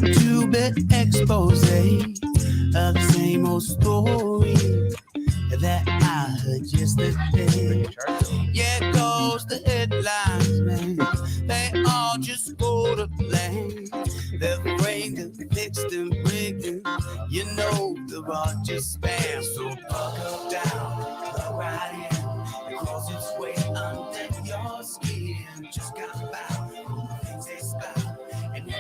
a two-bit expose of the same old story that I heard yesterday. Yeah, it goes the headlines, man. They all just go to blame. They're breaking, fixed and breaking. You know they're all just spam. So buckle down, plug right in, cause it's way under your skin. Just got about the things they spout, and you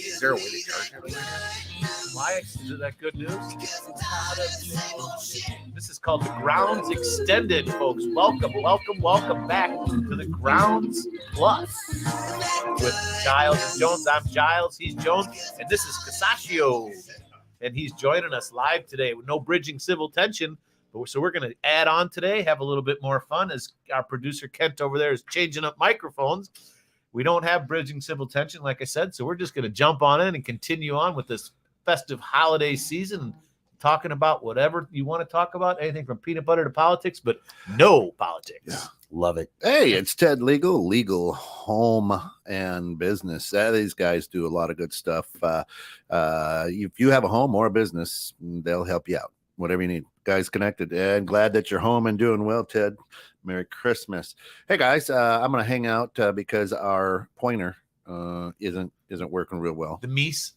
should Is there a way to charge it? Why is that good news? This is called the Grounds Extended, folks. Welcome back to the Grounds Plus with Giles and Jones. I'm Giles, he's Jones, and this is Casaccio, and he's joining us live today with no bridging civil tension. So we're going to add on today, have a little bit more fun as our producer Kent over there is changing up microphones. We don't have bridging civil tension, like I said, so we're just going to jump on in and continue on with this festive holiday season, talking about whatever you want to talk about, anything from peanut butter to politics, but no politics. Yeah, love it. Hey, it's Ted Legal Home and Business. These guys do a lot of good stuff. If you have a home or a business, they'll help you out. Whatever you need. Guys connected. And glad that you're home and doing well, Ted. Merry Christmas. Hey, guys, I'm going to hang out because our pointer isn't working real well. The Meese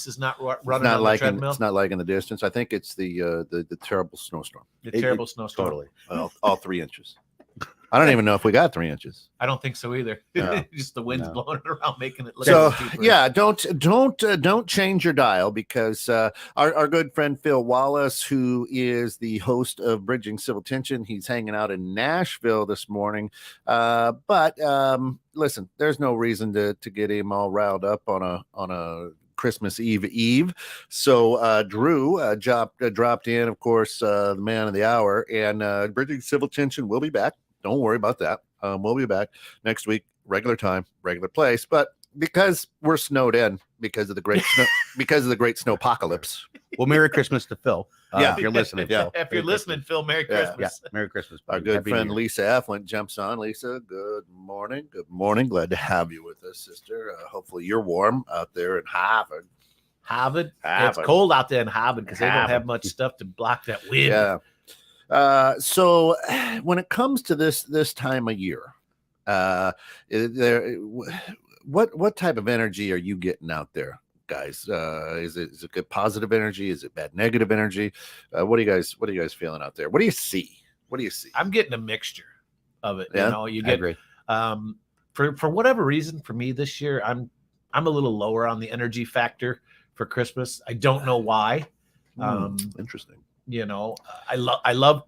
is not running on the treadmill. It's not liking the distance. I think it's the terrible snowstorm. Terrible snowstorm. Totally. All 3 inches. I don't even know if we got 3 inches. I don't think so either. Just the wind's blowing it around, making it look. So yeah, don't change your dial because our good friend Phil Wallace, who is the host of Bridging Civil Tension, he's hanging out in Nashville this morning. But listen, there's no reason to get him all riled up on a Christmas Eve. So Drew dropped in, of course, the man of the hour, and Bridging Civil Tension will be back. Don't worry about that. We'll be back next week, regular time, regular place. But because we're snowed in because of the great snowpocalypse. Well, Merry Christmas to Phil. If you're listening, Phil. If you're listening, Phil, Merry Christmas. Yeah. Merry Christmas. Our good friend Lisa Efflin jumps on. Lisa, good morning. Good morning. Glad to have you with us, sister. Hopefully you're warm out there in Harvard. Harvard. It's cold out there in Harvard because they don't have much stuff to block that wind. Yeah. So when it comes to this time of year, what type of energy are you getting out there, guys? Is it good positive energy? Is it bad negative energy? What are you guys feeling out there? What do you see? I'm getting a mixture of it. Yeah? You know, you get for whatever reason, for me this year, I'm a little lower on the energy factor for Christmas. I don't know why. Interesting. You know, I love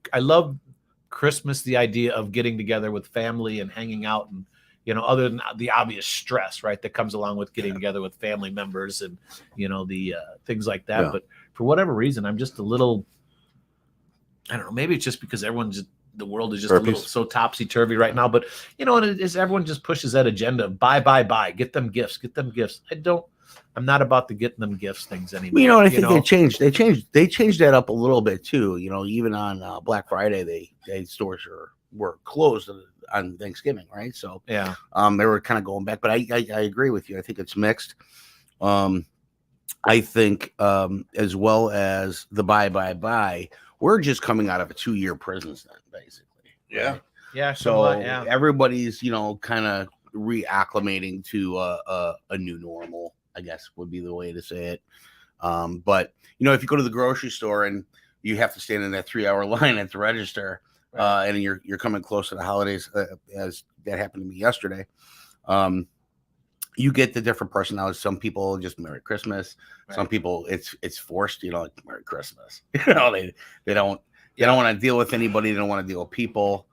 Christmas, the idea of getting together with family and hanging out, and you know, other than the obvious stress, right, that comes along with getting together with family members and you know the things like that. But for whatever reason, I'm just a little, I don't know, maybe it's just because the world is just a little so topsy-turvy right now. But you know, and everyone just pushes that agenda of buy, get them gifts. I'm not about the getting them gifts things anymore. You know, and I think they changed that up a little bit too. You know, even on Black Friday, they stores were closed on Thanksgiving, right? So yeah, they were kind of going back. But I agree with you. I think it's mixed. I think as well as the buy, we're just coming out of a 2-year prison sentence, basically. Yeah, right? yeah. So everybody's kind of reacclimating to a new normal, I guess would be the way to say it. But if you go to the grocery store and you have to stand in that 3-hour line at the register, right. And you're coming close to the holidays, as that happened to me yesterday. You get the different personalities. Some people just Merry Christmas. Right. Some people it's forced, like Merry Christmas. They don't want to deal with anybody. They don't want to deal with people.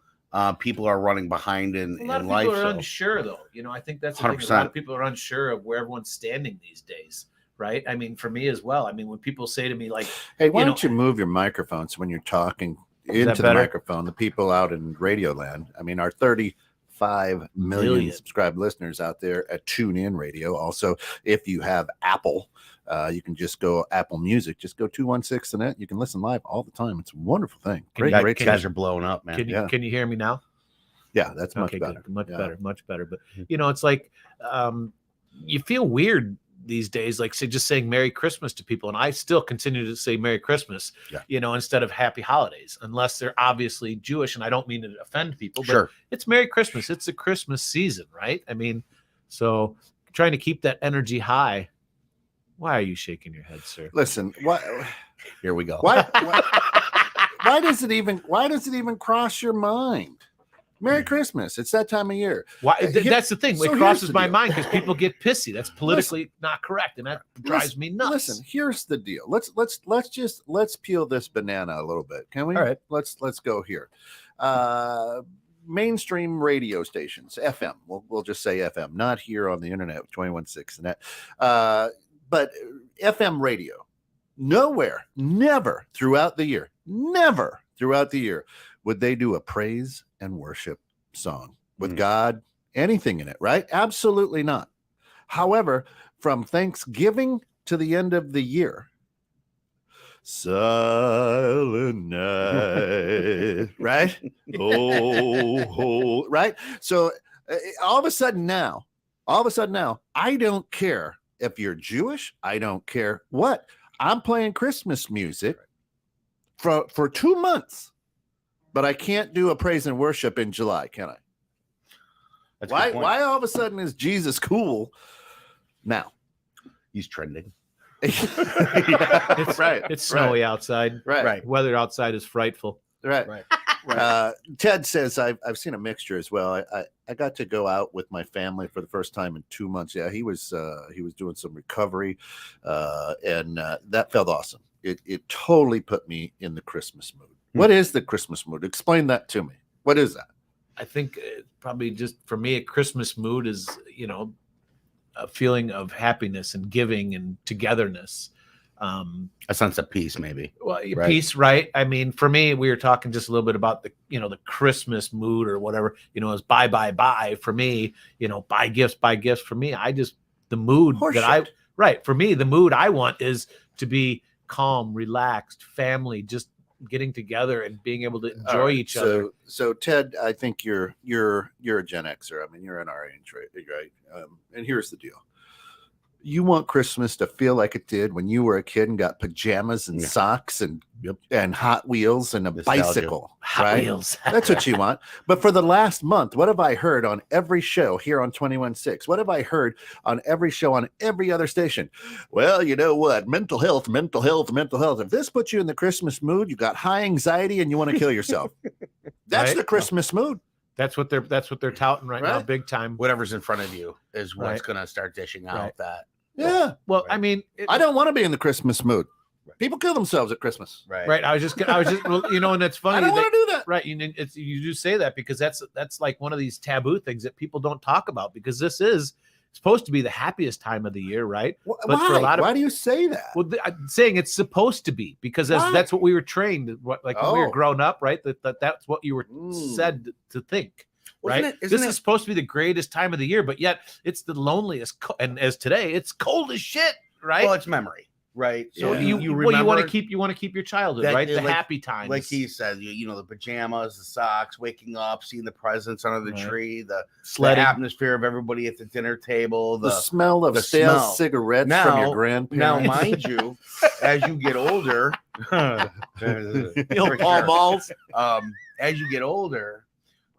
People are running behind in life. A lot of people are unsure, though. I think that's the thing. A lot of people are unsure of where everyone's standing these days, right? I mean, for me as well. I mean, when people say to me, like, "Hey, why don't you move your microphone so when you're talking into the microphone, the people out in Radio Land, I mean, our 35 million subscribed listeners out there at TuneIn Radio. Also, if you have Apple, you can just go Apple Music, just go 216 and you can listen live all the time. It's a wonderful thing. Great guys are blowing up, man. Can you hear me now? Yeah, that's much better. Much better. But it's like you feel weird these days, like just saying Merry Christmas to people. And I still continue to say Merry Christmas, instead of Happy Holidays, unless they're obviously Jewish. And I don't mean to offend people, but it's Merry Christmas. It's a Christmas season, right? I mean, so trying to keep that energy high. Why are you shaking your head, sir? Listen, what? Here we go. Why does it even cross your mind? Merry Christmas. It's that time of year. Why? That's the thing. So it crosses here's the my deal. mind because people get pissy. That's politically not correct, and that drives me nuts. Listen, here's the deal. Let's peel this banana a little bit. Can we? All right. Let's go here. Mainstream radio stations, FM. We'll just say FM, not here on the internet with 21.6 and that. But FM radio. Nowhere, never throughout the year would they do a praise and worship song with God, anything in it, right? Absolutely not. However, from Thanksgiving to the end of the year, Silent Night, right? Oh, right? So all of a sudden now, I don't care if you're Jewish. I don't care what. I'm playing Christmas music for 2 months. But I can't do a praise and worship in July, can I? That's a good point. Why all of a sudden is Jesus cool now? He's trending. It's snowy outside. Right. Weather outside is frightful. Right. Ted says I've seen a mixture as well. I got to go out with my family for the first time in 2 months. Yeah, he was doing some recovery, and that felt awesome. It totally put me in the Christmas mood. What is the Christmas mood? Explain that to me. What is that? I think probably just for me, a Christmas mood is, a feeling of happiness and giving and togetherness. A sense of peace, maybe. Well, peace, right? I mean, for me, we were talking just a little bit about the Christmas mood or whatever, as buy. For me, buy gifts. For me, the mood for me, the mood I want is to be calm, relaxed, family, just getting together and being able to enjoy each other. So Ted, I think you're a Gen Xer. I mean, you're in our age, right? And here's the deal. You want Christmas to feel like it did when you were a kid and got pajamas and socks and Hot Wheels and a bicycle. Hot Wheels. That's what you want. But for the last month, what have I heard on every show here on 21.6? What have I heard on every show on every other station? Well, you know what? Mental health. If this puts you in the Christmas mood, you got high anxiety and you want to kill yourself. That's the Christmas mood. That's what they're touting right now, big time. Whatever's in front of you is what's going to start dishing out that. Yeah. Well, I mean, I don't want to be in the Christmas mood. People kill themselves at Christmas. Right. I was just, and it's funny. I don't want to do that. Right. You do say that because that's like one of these taboo things that people don't talk about, because this is supposed to be the happiest time of the year, right? But for a lot of, why do you say that? Well, I'm saying it's supposed to be, because that's what we were trained, when we were growing up, right? That's what you were said to think. Right. This is supposed to be the greatest time of the year, but yet it's the loneliest. And as today, it's cold as shit. Right. Well, it's memory. Right. So you want to keep your childhood, right? The happy times. Like he said, the pajamas, the socks, waking up, seeing the presents under the tree, the atmosphere of everybody at the dinner table, the smell of stale cigarettes from your grandparents. Now, mind you, as you get older, as you get older,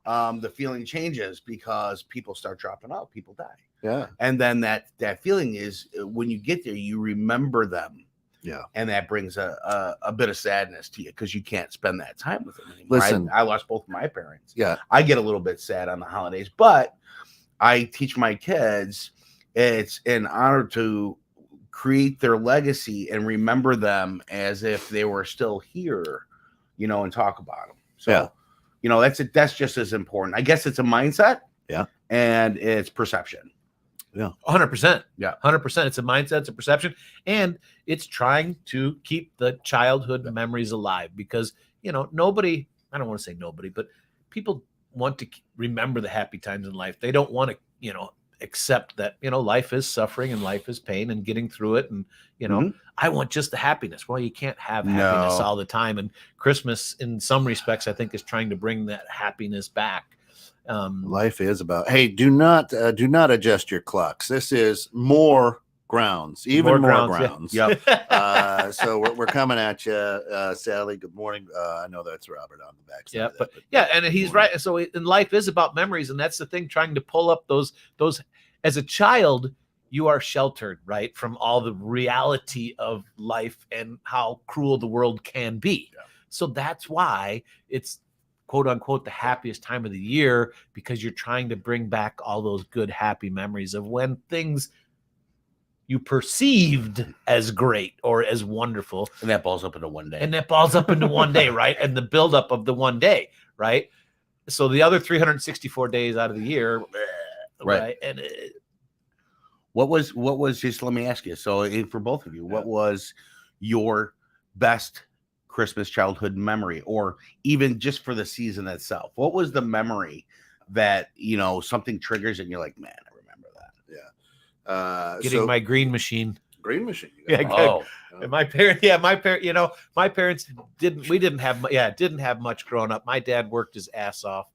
the feeling changes because people start dropping out, people die. Yeah. And then that feeling is when you get there, you remember them. Yeah. And that brings a bit of sadness to you because you can't spend that time with them anymore. Listen, I lost both of my parents. Yeah. I get a little bit sad on the holidays, but I teach my kids it's an honor to create their legacy and remember them as if they were still here, and talk about them. So, that's just as important. I guess it's a mindset. Yeah. And it's perception. Yeah. 100%. Yeah. 100%. It's a mindset, it's a perception, and it's trying to keep the childhood memories alive, because, nobody, I don't want to say nobody, but people want to remember the happy times in life. They don't want to, accept that, life is suffering and life is pain and getting through it. And, I want just the happiness. Well, you can't have happiness all the time. And Christmas, in some respects, I think is trying to bring that happiness back. Life is about, hey, do not adjust your clocks. This is more grounds, even more grounds. yeah. Yep. So we're coming at you, Sally. Good morning. I know that's Robert on the back. Yeah, but yeah, and he's right. So in life is about memories, and that's the thing. Trying to pull up those as a child, you are sheltered, right, from all the reality of life and how cruel the world can be. Yeah. So that's why it's quote unquote the happiest time of the year, because you're trying to bring back all those good, happy memories of when things you perceived as great or as wonderful. And that balls up into one day. And that balls up into one day, right? And the buildup of the one day, right? So the other 364 days out of the year, right? And what was just, let me ask you. So for both of you, what was your best Christmas childhood memory, or even just for the season itself? What was the memory that, something triggers and you're like, man, I remember that. getting my green machine. green machine. Yeah, Oh, And my parents, my parents didn't have much growing up. My dad worked his ass off,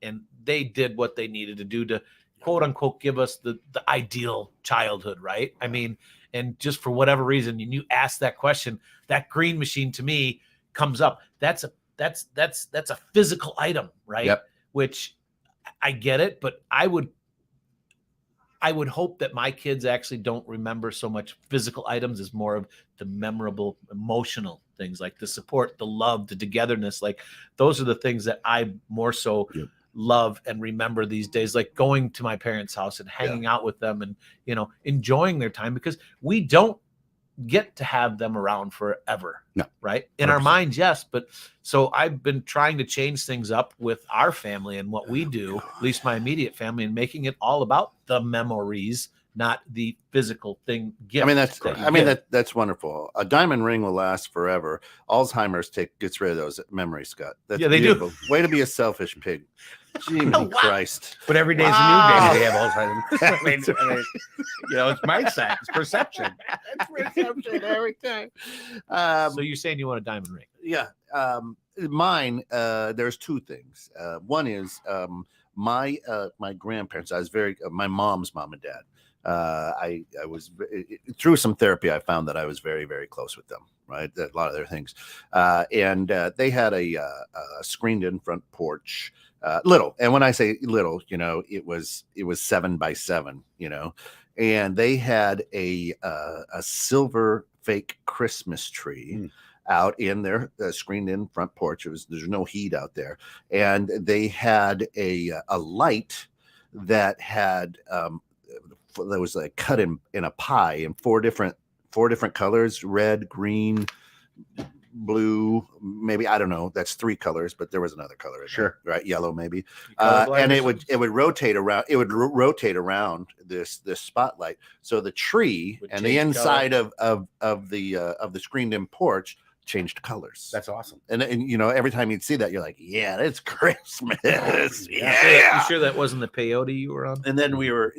and they did what they needed to do to quote unquote give us the ideal childhood, right? I mean, and just for whatever reason, you ask that question, that green machine to me comes up. That's a physical item, right? Yep. Which I get it, but I would hope that my kids actually don't remember so much physical items as more of the memorable emotional things, like the support, the love, the togetherness. Like those are the things that I more so love and remember these days, like going to my parents' house and hanging out with them and, enjoying their time, because we don't get to have them around forever. No. Right. In 100%. Our minds, yes. But so I've been trying to change things up with our family and what we do, at least my immediate family, and making it all about the memories, not the physical thing. Gift. That's wonderful. A diamond ring will last forever. Alzheimer's gets rid of those memories, Scott. That's they beautiful. do. Way to be a selfish pig. Jiminy Christ. But every day's a new day. They have Alzheimer's. It's mindset. It's perception. It's perception every time. So you're saying you want a diamond ring? Yeah. Mine, there's two things. One is my grandparents. I was my mom's mom and dad. I was through some therapy. I found that I was very, very close with them. Right, a lot of their things, and they had a screened-in front porch, little. And when I say little, it was 7 by 7. And they had a silver fake Christmas tree out in their screened-in front porch. There's no heat out there, and they had a light that had that was like cut in a pie in four different colors: red, green, blue, maybe, I don't know, that's 3 colors, but there was another color in there, right? Yellow maybe. And it would rotate around. It would rotate around this spotlight, so the tree and the inside of the screened in porch changed colors. That's awesome. And every time you'd see that, you're like, yeah, it's Christmas. Yeah. You sure that wasn't the peyote you were on? And then we were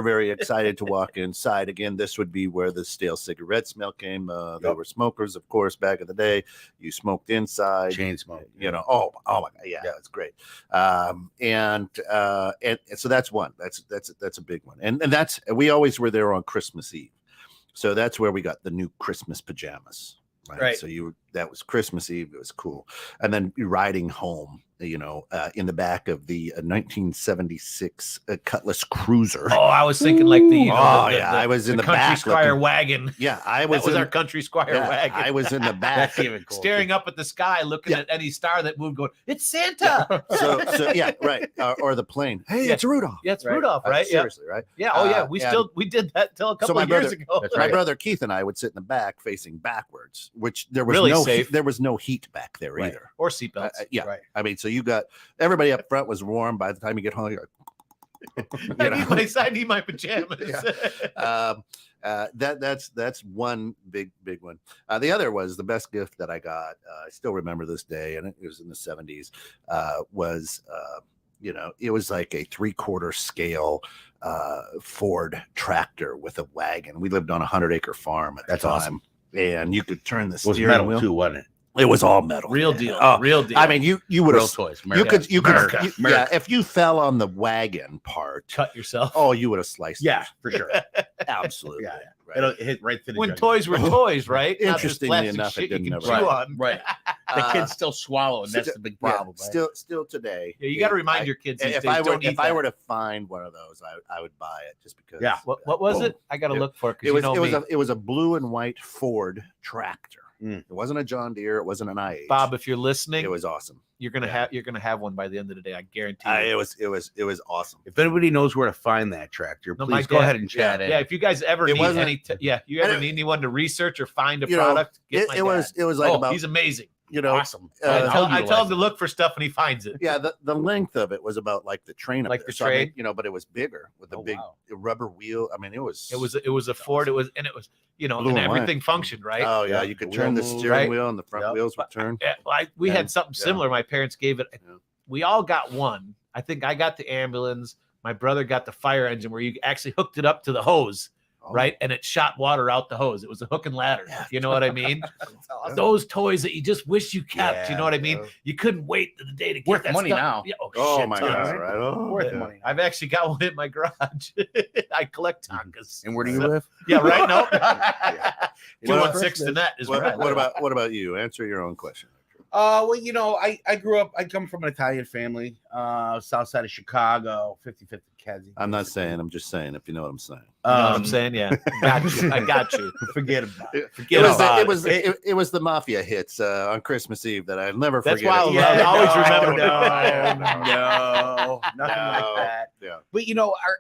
very excited to walk inside. Again, this would be where the stale cigarette smell came. There were smokers, of course, back in the day. You smoked inside. Chain smoke. Oh my God. Yeah, it's great. And so that's one. That's a big one. And we always were there on Christmas Eve. So that's where we got the new Christmas pajamas. Right. So that was Christmas Eve. It was cool. And then riding home, in the back of the 1976 Cutlass Cruiser. Oh, I was thinking like I was in the Country back. Squire wagon. Yeah, that was our Country Squire wagon. I was in the back. That's even cool. Staring up at the sky, looking at any star that moved, going, "It's Santa." So yeah, right. Or the plane. Hey, it's Rudolph. Yeah, it's Rudolph, right? Seriously, right? Yeah. Oh yeah, we did that till a couple of years ago. My brother Keith and I would sit in the back facing backwards, which there was really no safe. There was no heat back there either, or seatbelts. Right. I mean, so you got everybody up front was warm. By the time you get home, you're like, I need my pajamas. That's one big one. The other was the best gift that I got. I still remember this day, and it was in the 70s. It was like a 3/4 scale Ford tractor with a wagon. We lived on a 100-acre farm at the time. Awesome. And you could turn the steering steering wheel too, wasn't it? It was all metal. Real deal. Real deal. I mean, you would Real have toys. You could if you fell on the wagon part, cut yourself. Oh, you would have sliced. Yeah, for sure. Absolutely. Yeah, Right. It'll hit right to the When jugular. toys were toys, right? Not this Interestingly plastic enough, it shit you didn't can ever chew happen. on. Right. The Uh, kids still swallow, and that's the big problem. Yeah, right? still today. Yeah, you got to remind I- your kids these if days, I were don't eat if I that. were to find one of those, I would buy it just because. Yeah. What was Boom. it? I got to It- look for it It because was you know me. it was a blue and white Ford tractor. Mm. It wasn't a John Deere. It wasn't an IH. Bob, if you're listening, it was awesome. you're gonna yeah. have one by the end of the day. I guarantee you. It was awesome. If anybody knows where to find that tractor, No, my please go dad- ahead and chat Yeah, in. if you guys ever It need wasn't- any, you ever and it- need anyone to research or find a You know, product, get my It was dad. like Oh, about he's amazing. Awesome. uh, I tell him to look for stuff and he finds it. Yeah, the length of it was about like the train, up Like there. the So, I mean, train? but it was bigger with a Oh, big wow. rubber wheel. I mean, it was a Ford. It was Blue and and white. everything functioned right. Oh yeah, Yeah, you could the turn the wheel moves, steering right? wheel and the front Yep. wheels would turn. Yeah, we Yeah. had something Yeah. similar. My parents gave it. Yeah. We all got one. I think I got the ambulance. My brother got the fire engine where you actually hooked it up to the hose, Oh, right? And it shot water out the hose. It was a hook and ladder. Yeah. You know what I mean? awesome. Those toys that you just wish you kept. You Yeah, know what I mean? yeah. You couldn't wait the day to get Worth that money stuff. now. Yeah, Oh shit my tons. god! Right? Oh, Worth yeah. money. I've actually got one in my garage. I collect Tonkas. And where do you So- live? Yeah, right. No, You know, 216 to net is where I live. What about you? Answer your own question. Well, I grew up. I come from an Italian family, south side of Chicago, 50-50 Kedzie. I'm not saying. I'm just saying. If you know what I'm saying. You know what I'm saying? Yeah, got you. I got you. Forget about it. Forget about It was the mafia hits on Christmas Eve that I'll never That's forget. why I it. love- I always remember that. No, nothing like No. that. Yeah. But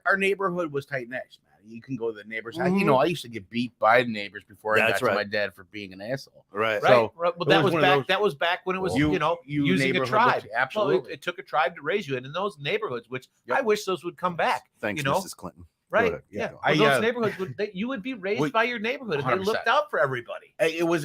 our neighborhood was tight knit, man. You can go to the neighbors' house. Mhm. I used to get beat by the neighbors before I That's got to right. my dad for being an asshole. Right. Right. So, right. Well, it that was was one of back. those- That was back when it was You- using a neighborhood tribe. looked- absolutely. Well, it took a tribe to raise you, and in those neighborhoods, which Yep. I wish those would come back. Thanks, you know? Mrs. Clinton. Right? ahead. Yeah. Go Well, I, those uh, neighborhoods you would be raised Would- by your neighborhood, and they 100%. looked out for everybody. It was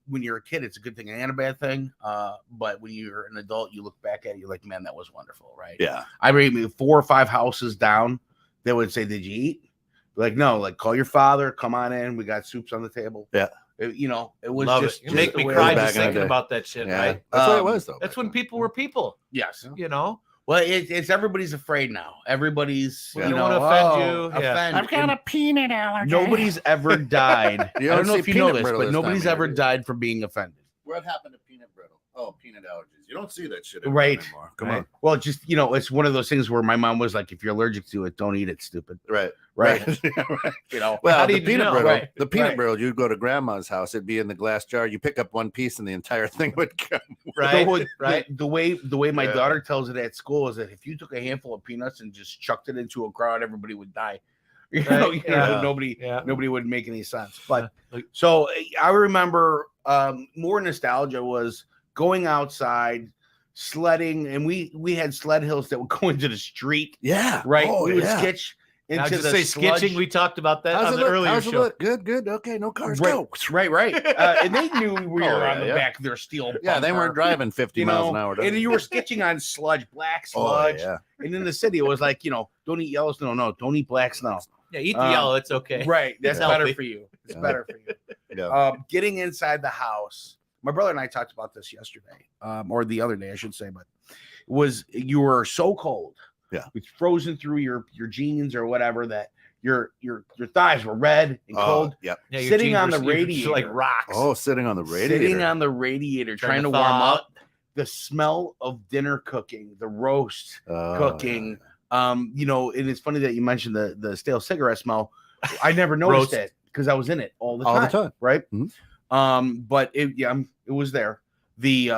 when you're a kid, it's a good thing and a bad thing. But when you're an adult, you look back at it, you're like, man, that was wonderful, right? Yeah. I mean, 4 or 5 houses down, they would say, "Did you eat?" Like, no, like call your father, come on in. We got soups on the table. Yeah. It was Love just, it. You make the me way cry it was. back just in the thinking day. about that shit. Yeah. Right? That's what it Um, was though. That's back when then. people were people. Yes. You know. Well, it's everybody's afraid now. Everybody's We don't wanna offend you. Yeah. I've got a peanut allergy. Nobody's ever died. You I don't don't know see if you know peanut this, brittle but this nobody's time of ever year. died from being offended. What happened to peanut brittle? Oh, peanut allergies. You don't see that shit Right. anymore. Come Right. on. Well, just it's one of those things where my mom was like, "If you're allergic to it, don't eat it, stupid." Right. Right. Right. Well, Well, do the you peanut know? brittle, Right. the peanut Right. brittle, you'd go to grandma's house, it'd be in the glass jar. You pick up one piece and the entire thing would come. Right. right. The way my Yeah. daughter tells it at school is that if you took a handful of peanuts and just chucked it into a crowd, everybody would die. Right. Yeah. Nobody Yeah. would make any sense. But Like- so I remember more nostalgia was going outside, sledding, and we had sled hills that would go into the street. Yeah. Right. Oh, we would yeah. sketch I into was the just say sludge. sketching. We talked about that How's on it the look? earlier How's it show. look? Good, good. Okay, no cars. Right, Go. right. And they knew we were Oh, on the yeah. back of their steel. Yeah, they bunker, weren't driving 50 you miles know, an hour. and you were sketching on sludge, black Oh, sludge. yeah. And in the city, it was like, don't eat yellow snow. No, don't eat black snow. Yeah, eat the Um, yellow. It's okay. Right. That's Yeah. better Healthy. for you. It's Yeah. better for you. Yeah. Getting inside the house. My brother and I talked about this yesterday, or the other day, I should say, but you were so cold. Yeah. It's frozen through your jeans or whatever that your thighs were red and Oh, cold. yep. Yeah, your Sitting jeans on were- the you were just like radiator. rocks. Oh, sitting on the radiator. Sitting on the radiator, trying to thaw warm out. up. The smell of dinner cooking, the roast Oh, cooking. And it's funny that you mentioned the stale cigarette smell. I never noticed Roast. it because I was in it all the all time. the time. Right? Mhm. But it was there. The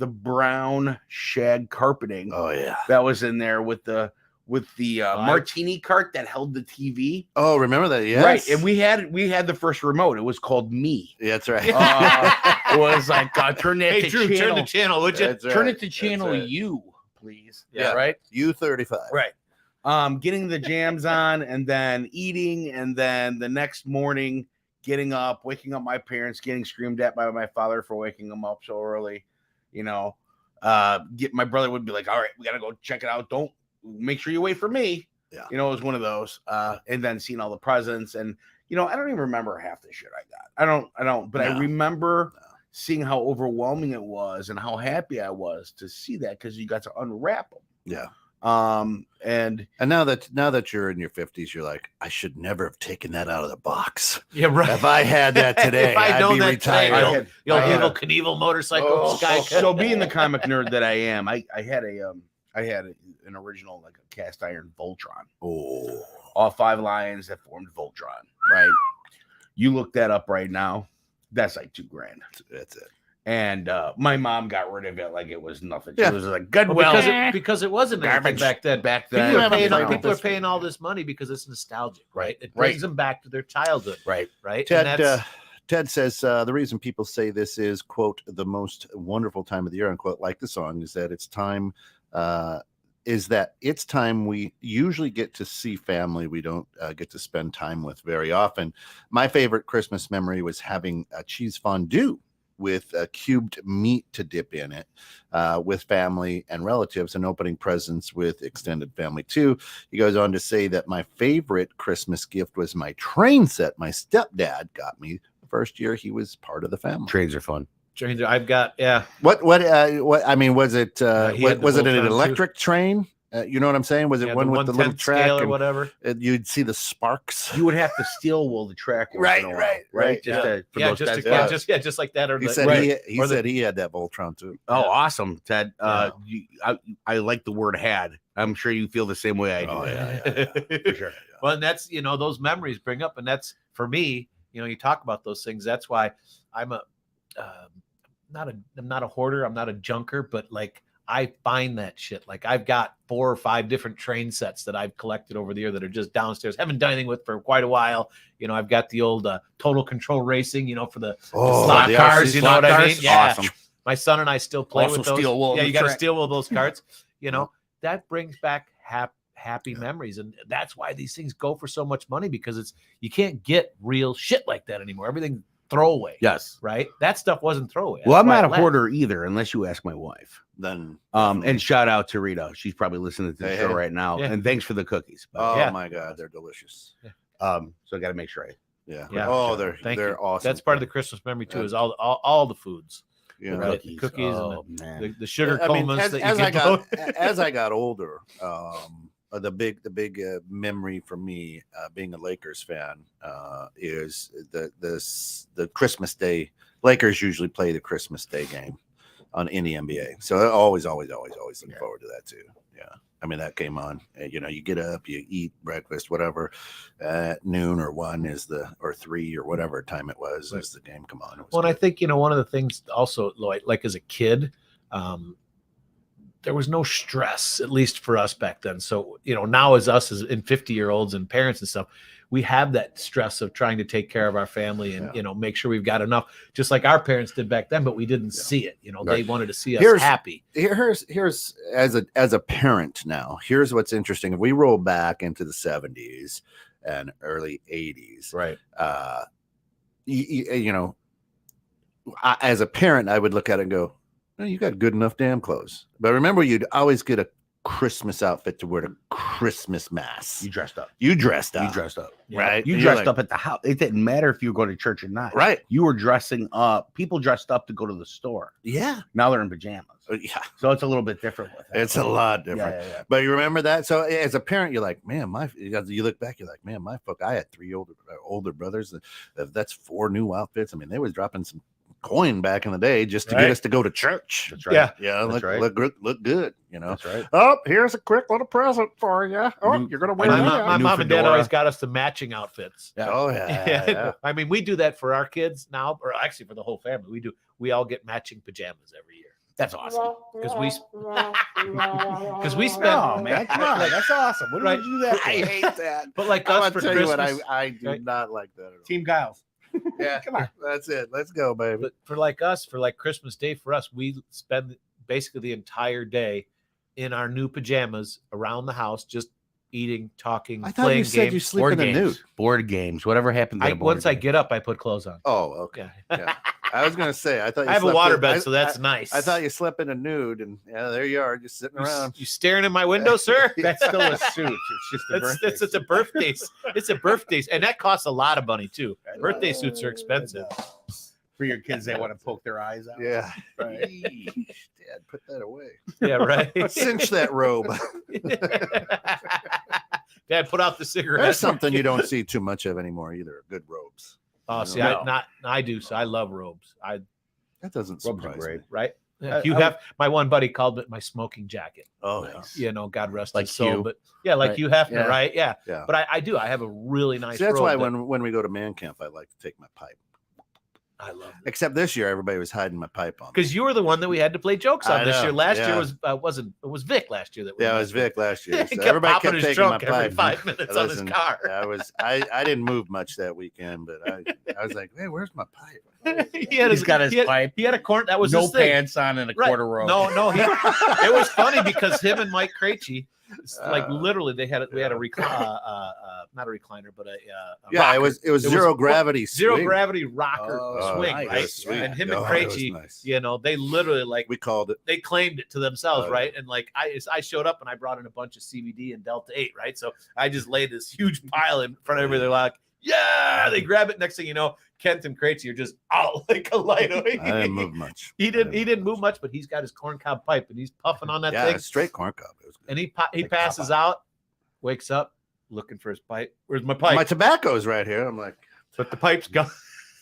brown shag carpeting Oh yeah. that was in there with the martini cart that held the TV. Oh, remember that? Yes. Right. And we had the first remote. It was called Me. Yeah, that's right. It was like turn that Hey, to Drew, channel. turn the channel, would you? That's right. Turn it to That's channel right. U, please. Yeah. Right. U35. Right. Getting the jams on and then eating, and then the next morning getting up, waking up my parents, getting screamed at by my father for waking them up so early. My brother would be like, "All right, we gotta go check it out. Don't make sure you wait for me." Yeah. It was one of those. And then seeing all the presents, and I don't even remember half the shit I got. I don't. But I No. remember seeing how overwhelming it was and how happy I was to see that because you got to unwrap them. Yeah. And now that you're in your 50s, you're like, I should never have taken that out of the box. Yeah, right. If I had that today, If I'd I'd known be that retired. today, the old I had Evel a- Knievel motorcycle Oh, guy. so being the comic nerd that I am, I had an original like a cast iron Voltron. Oh, All 5 lions that formed Voltron, right? You look that up right now, that's like $2,000. that's it. And my mom got rid of it like it was nothing. She Yeah. was like, Well, Goodwill. because it wasn't anything Garbage. back then. Back People then, are paying, Right. people are paying all this money because it's nostalgic, right? It brings them back to their childhood, right? right? And Ted, that's, Ted says the reason people say this is, quote, the most wonderful time of the year, unquote, like the song, is that it's time we usually get to see family we don't get to spend time with very often. My favorite Christmas memory was having a cheese fondue with cubed meat to dip in it with family and relatives, and opening presents with extended family too. He goes on to say that my favorite Christmas gift was my train set my stepdad got me the first year he was part of the family. Trains are fun. I've got, yeah. What I mean, was it he had the was it an Voltron, too. electric train? You know what I'm saying? Was it Yeah, one with the little 1/10 track scale or and whatever? you'd see the sparks? You would have to steel wool the track, once Right, in a while, right, right? right. Just Yeah. to, for Yeah, those just, guys to, that- yeah, just like that. Or He the, said right. he Or the- said he had that Voltron too. Oh, Yeah. awesome, Ted. Yeah. I like the word "had." I'm sure you feel the same way I do. Oh, yeah. For sure. Well, and that's, those memories bring up, and that's for me, you talk about those things. That's why I'm I'm not a hoarder. I'm not a junker, but like I find that shit. Like I've got 4 or 5 different train sets that I've collected over the year that are just downstairs. Haven't done anything with for quite a while. I've got the old Total Control Racing, for the slot the cars. RC You know what I slot mean? cars? Yeah. Awesome. My son and I still play Also with those. steel wool Yeah, the you got to track. steal all those carts. That brings back happy memories, and that's why these things go for so much money, because you can't get real shit like that anymore. Everything throwaway. Yes. Right. That stuff wasn't throwaway. Well, I'm That's why not a it lasts. hoarder either, unless you ask my wife. Then And shout out to Rita. She's probably listening to the Hey, show hey. right now. Yeah. And thanks for the cookies. oh Yeah. my God, they're delicious. So I got to make sure Yeah. Yeah. Oh, Thank they're you. awesome. That's part of the Christmas memory too. Yeah. Is all the foods, Yeah. right? The cookies Oh, and man. the sugar I mean, comas as, that you as I get. got as I got older, the big memory for me being a Lakers fan is the Christmas Day. Lakers usually play the Christmas Day game in the NBA, so I always looking forward to that too. Yeah, I mean that came on. You get up, you eat breakfast, whatever. At noon or 1 or 3 or whatever time it was, as the game come on. It was Well, and I good. think one of the things also, like as a kid, there was no stress, at least for us back then. So now as us as in 50-year-olds and parents and stuff, we have that stress of trying to take care of our family and make sure we've got enough, just like our parents did back then. But we didn't see it. They Right. wanted to see us Here's- happy. Here's as a parent now, here's what's interesting. If we roll back into the 70s and early 80s, Right. as a parent, I would look at it and go, "Oh, you got good enough damn clothes." But remember, you'd always get a Christmas outfit to wear to Christmas mass. You dressed up. You dressed up. You dressed up. right. You And you're dressed like, up at the house. It didn't matter if you were going to church or not. right. You were dressing up. People dressed up to go to the store. Yeah. Now they're in pajamas. Yeah. So it's a little bit different with it. It's a lot different. Yeah. But you remember that? So as a parent, you're like, man, you look back, you're like, man, I had 3 older brothers. That's 4 new outfits. I mean, they was dropping some coin back in the day just to Right. get us to go to church. That's right. Yeah. Yeah, That's right. look good, That's right. Oh, here's a quick little present for you. Oh, New- you're gonna My, wear New- that. mom and dad fedora. always got us the matching outfits. Yeah. Oh yeah. I mean, we do that for our kids now, or actually for the whole family. We all get matching pajamas every year. That's awesome. Because we spend. Oh, man. Come on. That's awesome. What Right. did you do that for? I hate that. But like I'm us gonna for tell you what, Christmas, I do right? not like that at all. Team Giles. Yeah, Come on. that's it. Let's go, baby. but for like us, for like Christmas Day, for us, we spend basically the entire day in our new pajamas around the house, just eating, talking, I thought playing you said games. you sleep Board in a games. nude. Board games. Whatever happened to the board Once I game. get up, I put clothes on. Oh, okay. Yeah. I was gonna say I thought you I have a slept water in- bed, I- so that's I, nice. I thought you slept in a nude, and yeah, there you are, just sitting around. You staring in my window, sir? That's still a suit. It's just a birthday It's a birthday. It's a birthday, and that costs a lot of money too. Birthday suits are expensive. for your kids that want to poke their eyes out. Yeah. Right. Dad, put that away. Yeah, right. Cinch that robe. Dad, put out the cigarette. That's something you don't see too much of anymore either. Good robes. Oh, see, No. I do. So I love robes. That doesn't Robes are surprise great. me. Right. I You would- have my one buddy called it my smoking jacket. Oh, Nice. You know, God rest Like his soul. Hugh. But yeah, like Right. you have to, Yeah. right? Yeah. Yeah. But I do. I have a really nice. See, that's why robe that when we go to man camp, I like to take my pipe. I love. Except this year, everybody was hiding my pipe on. me. Because you were the one that we had to play jokes on I this know, year. Last year yeah. it was Vic last year that we Yeah, it had was to- Vic last year. He So kept everybody popping kept his taking my trunk every pipe. 5 minutes on his Listen, car. I didn't move much that weekend, but I was like, hey, where's my pipe? He had He's got his he had- pipe. He had a corn. That was No his thing. pants on and a Right. quarter row. No. It was funny because him and Mike Krejci, like literally, we had a not a recliner, but a Yeah, rocker. it was zero gravity. zero swing. gravity rocker Oh, swing, nice. right? It was sweet. And him Oh, and it was Krejci, nice. you know, they literally like We called it. they claimed it to themselves, Oh, yeah. right? And like I showed up and I brought in a bunch of CBD and Delta 8, right? So I just laid this huge pile in front of everybody. They're like, yeah, they grab it. Next thing you know, Kent and Krejci are just out like a light. I didn't move much. He didn't move much, but he's got his corncob pipe and he's puffing on that Yeah, thing. straight corn cob. It was good. And he Like passes Popeye. out, wakes up, looking for his pipe. Where's my pipe? My tobacco's right here. I'm like, But the pipe's gone.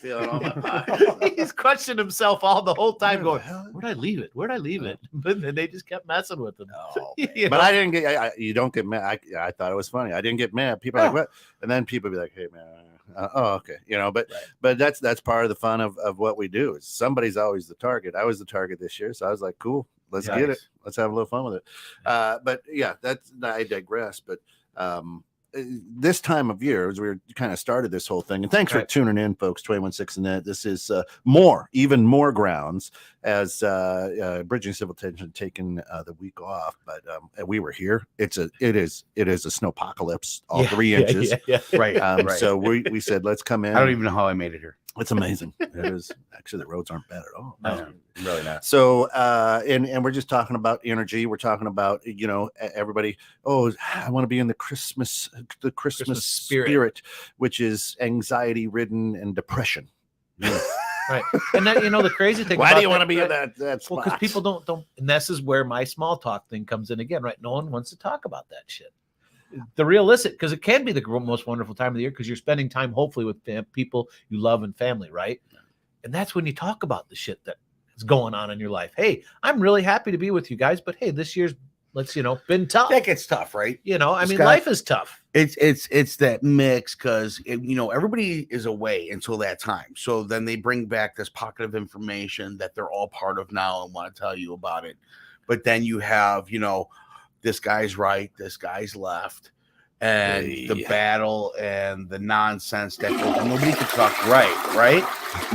feeling all my pipe. He's questioning himself all the whole time, Where going, the hell- "Where'd I leave it? Where'd I leave it?" But then they just kept messing with him. No, You but know? I didn't get. You don't get mad. I thought it was funny. I didn't get mad. People are like, Yeah. what? And then people be like, hey man, oh okay, you know. But Right. but that's part of the fun of what we do. Is somebody's always the target. I was the target this year, so I was like, cool, let's Yeah. get it. Let's have a little fun with it. But yeah, that's I digress. But this time of year, as we kind of started this whole thing, and thanks for Right. tuning in, folks. 216 Net. This is even more grounds as Bridging Civil Tension taking the week off, but we were here. It is a snowpocalypse, all 3 inches. Yeah. Right. right. So we said let's come in. I don't even know how I made it here. It's amazing. It is actually the roads aren't bad at all. No, really not. So and we're just talking about energy. We're talking about everybody. Oh, I want to be in the Christmas Christmas spirit, which is anxiety ridden and depression. Right. And that, the crazy thing. Why about do you want to be in right? that Well, spot? because people don't, and this is where my small talk thing comes in again, right? No one wants to talk about that shit. The realistic, because it can be the most wonderful time of the year because you're spending time hopefully with people you love and family, right? And that's when you talk about the shit that is going on in your life. Hey, I'm really happy to be with you guys, but hey, this year's been tough. That gets tough, right? I mean, Scott, life is tough. It's that mix because everybody is away until that time. So then they bring back this pocket of information that they're all part of now and want to tell you about it. But then you have this guy's right, this guy's left, and the battle and the nonsense that nobody can talk right.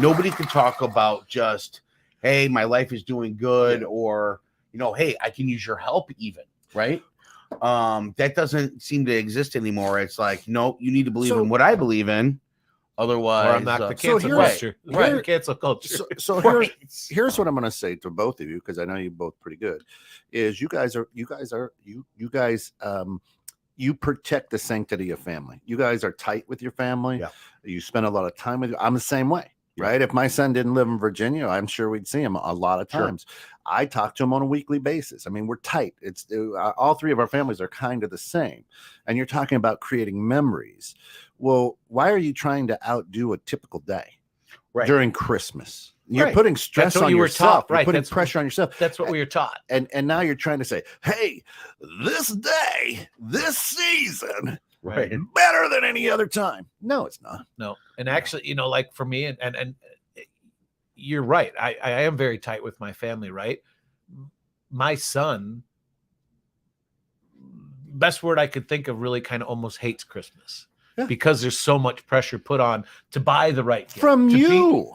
Nobody can talk about just, hey, my life is doing good, or hey, I can use your help even, right? That doesn't seem to exist anymore. It's like, no, you need to believe in what I believe in, otherwise, Or I'm not the cancel here's- culture. right. Right. Cancel culture. So Right. here's what I'm going to say to both of you, because I know you're both pretty good. Is you guys you protect the sanctity of family. You guys are tight with your family. Yeah. You spend a lot of time with you. I'm the same way. Right. If my son didn't live in Virginia, I'm sure we'd see him a lot of Sure. times. I talk to him on a weekly basis. I mean, we're tight. It's all three of our families are kind of the same. And you're talking about creating memories. Well, why are you trying to outdo a typical day during Christmas? You're Right. putting stress That's what on you were yourself. taught, right? You're putting That's- pressure on yourself. That's what we were taught. And now you're trying to say, hey, this day, this season, Right. better than any other time. No, it's not. No. And actually, like for me and you're right. I am very tight with my family, right? My son, best word I could think of, really kind of almost hates Christmas because there's so much pressure put on to buy the right gift. From to you.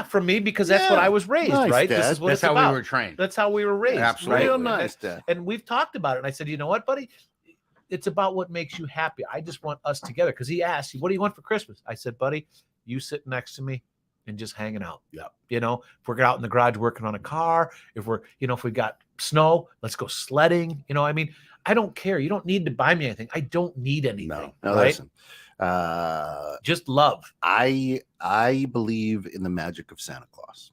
from me, because that's what Yeah. I was raised, Nice, right? Dad. This is what That's it's how about. we were trained. That's how we were raised. Absolutely. Real Right? nice, Dad. And we've talked about it. And I said, you know what, buddy? It's about what makes you happy. I just want us together. Because he asked, what do you want for Christmas? I said, buddy, you sit next to me. and just hanging out. Yep. You know, if we're out in the garage working on a car, if we're, you know, if we got snow, let's go sledding. You know, I mean, I don't care. You don't need to buy me anything. I don't need anything. No, right? listen. Just love. I believe in the magic of Santa Claus,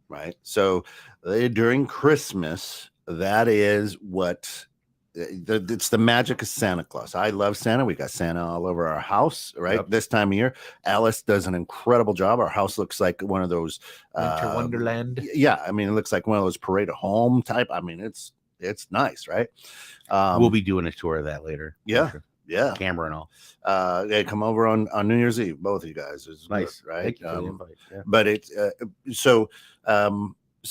right? So during Christmas, that is what it's the magic of Santa Claus. I love Santa. We got Santa all over our house, right? Yep. This time of year, Alice does an incredible job. Our house looks like one of those Winter Wonderland. Yeah, I mean, it looks like one of those parade of home type. I mean, it's nice, right? We'll be doing a tour of that later. Yeah. Yeah. Camera and all. Yeah, come over on New Year's Eve, both of you guys. It's Nice. good, right? Thank you for the invite. Yeah. But it's so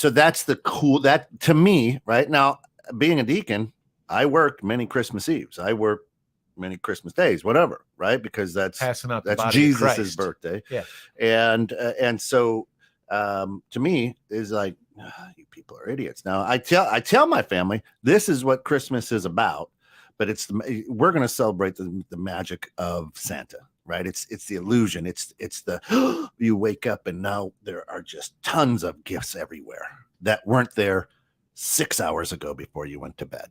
that's the cool that to me right now, being a deacon, I worked many Christmas Eves. I worked many Christmas days, whatever, right? Because that's Passing out the that's body of Jesus's Christ. birthday. Yeah. And so to me is like, you people are idiots. Now I tell my family this is what Christmas is about, but we're going to celebrate the magic of Santa, right? It's the illusion. It's the you wake up and now there are just tons of gifts everywhere that weren't there 6 hours ago before you went to bed,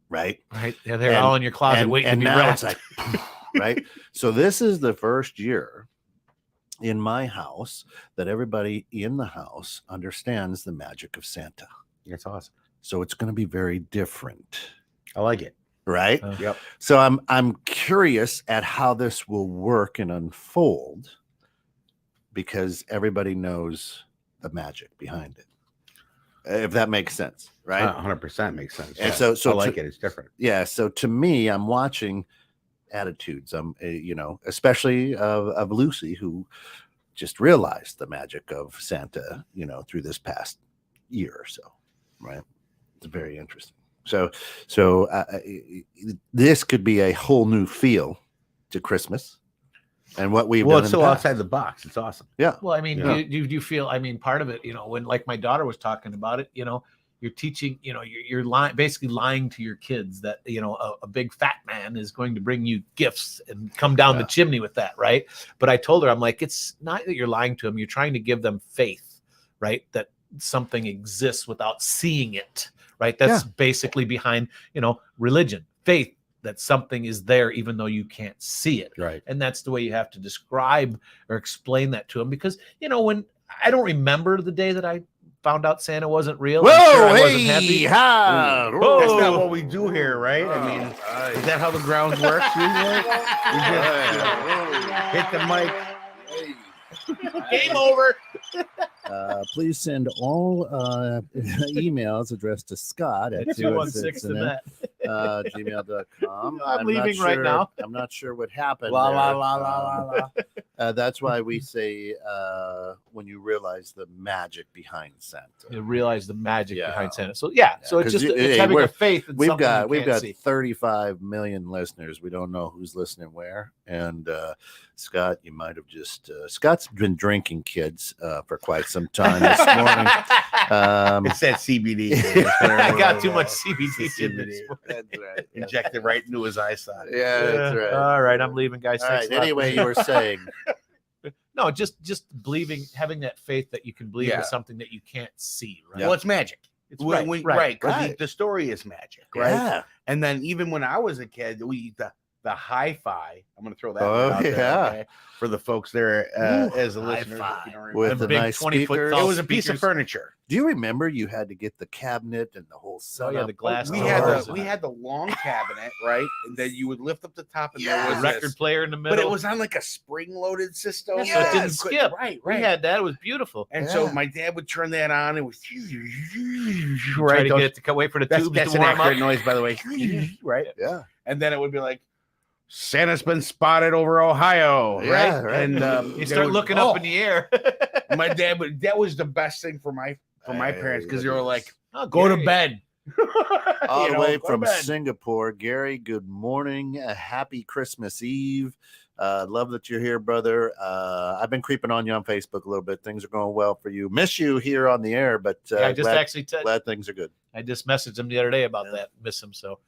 right? Right. Yeah, they're all in your closet waiting and to be now wrapped. it's like, right? So this is the first year in my house that everybody in the house understands the magic of Santa. That's awesome. So it's going to be very different, I like it. right? Yep. So I'm curious at how this will work and unfold because everybody knows the magic behind it. If that makes sense, right? 100% makes sense. And Yeah. so I like it. It's different. Yeah. So to me, I'm watching attitudes. Especially of Lucy, who just realized the magic of Santa, through this past year or so, right? It's very interesting. So this could be a whole new feel to Christmas and what we've done. It's so outside the box. It's awesome. Yeah. Well, I mean, Yeah. do you feel, I mean, part of it, when like my daughter was talking about it, you're teaching, you're lying, basically lying to your kids that, a big fat man is going to bring you gifts and come down the chimney with that. Right. But I told her, I'm like, it's not that you're lying to them. You're trying to give them faith, right? That something exists without seeing it. Right. That's basically behind, religion, faith, that something is there, even though you can't see it. Right. And that's the way you have to describe or explain that to them. Because, when I don't remember the day that I found out Santa wasn't real. Whoa, I'm sure I wasn't happy. whoa. That's not what we do here, right? I mean, is that how the grounds work? Hit the mic. Game over. Please send all emails addressed to Scott at 216 to that. gmail.com. I'm leaving right now. I'm not sure what happened. La, la, there. la, la, la, la. That's why we say when you realize the magic behind Santa. You realize the magic Yeah. behind Santa. So so it's 'cause just it's hey, having we're- a faith. In We've something got you can't see. 35 million listeners. We don't know who's listening where. And Scott, you might have just Scott's been drinking, kids, for quite some time this morning. It's that CBD. I got too much CBD in this morning. That's right. Injected right into his eyesight. Yeah, that's right. All right, I'm leaving, guys. All Thanks right. a lot. Anyway, you were saying. No, just believing, having that faith that you can believe Yeah. in something that you can't see. Right. Well, it's magic. It's Right. right. Because right. the story is magic, right? Yeah. And then even when I was a kid, the hi-fi. I'm going to throw that Oh, one out there, yeah. okay, for the folks there Ooh, as a listener. hi-fi. With the big nice 20-foot speakers. tall It was a piece of speakers. furniture. Do you remember you had to get the cabinet and the whole Oh, yeah, setup? the glass We doors. had the long cabinet, right? And then you would lift up the top, and Yeah. there The was record this, player in the middle. but it was on like a spring-loaded system, Yeah, so it didn't you could- skip. Right, We right. had that. It was beautiful. And so Yeah. my dad would turn that on. It was Try right. to get it to wait for the That's tubes to an warm up. accurate noise, by the way. Right. Yeah. And then it would be like, Santa's been spotted over Ohio, Yeah, right? right. And You start looking up in the air. My dad would. That was the best thing for my parents because they were like, Oh, "Go to Gary. bed." All You the know, way go to from bed. Singapore. Gary, good morning. A happy Christmas Eve. Love that you're here, brother. I've been creeping on you on Facebook a little bit. Things are going well for you. Miss you here on the air, but Yeah, I just glad, actually glad things are good. I just messaged him the other day about that. Miss him. So,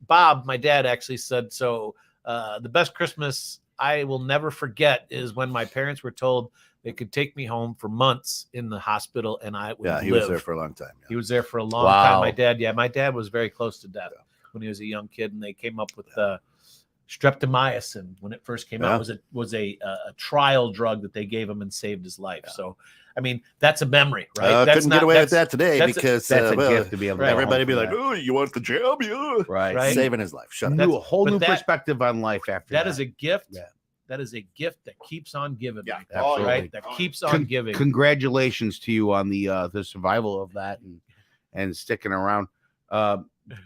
Bob, my dad actually said, so the best Christmas I will never forget is when my parents were told They could take me home for months in the hospital, and I would he live. was there for a long time. He was there for a long Wow. time. My dad was very close to death when he was a young kid, and they came up with streptomycin when it first came out. Was a trial drug that they gave him and saved his life. So, I mean, that's a memory, right? Couldn't get away with that today because That's a well, gift to be able to everybody be go like, home "Oh, you want the jab? Yeah." right. Right. Saving his life. Shut up. New, a whole but new that- perspective on life after that. That is a gift. Yeah. That is a gift that keeps on giving. Yeah, right? absolutely. Right? That keeps on giving. Congratulations to you on the survival of that and sticking around.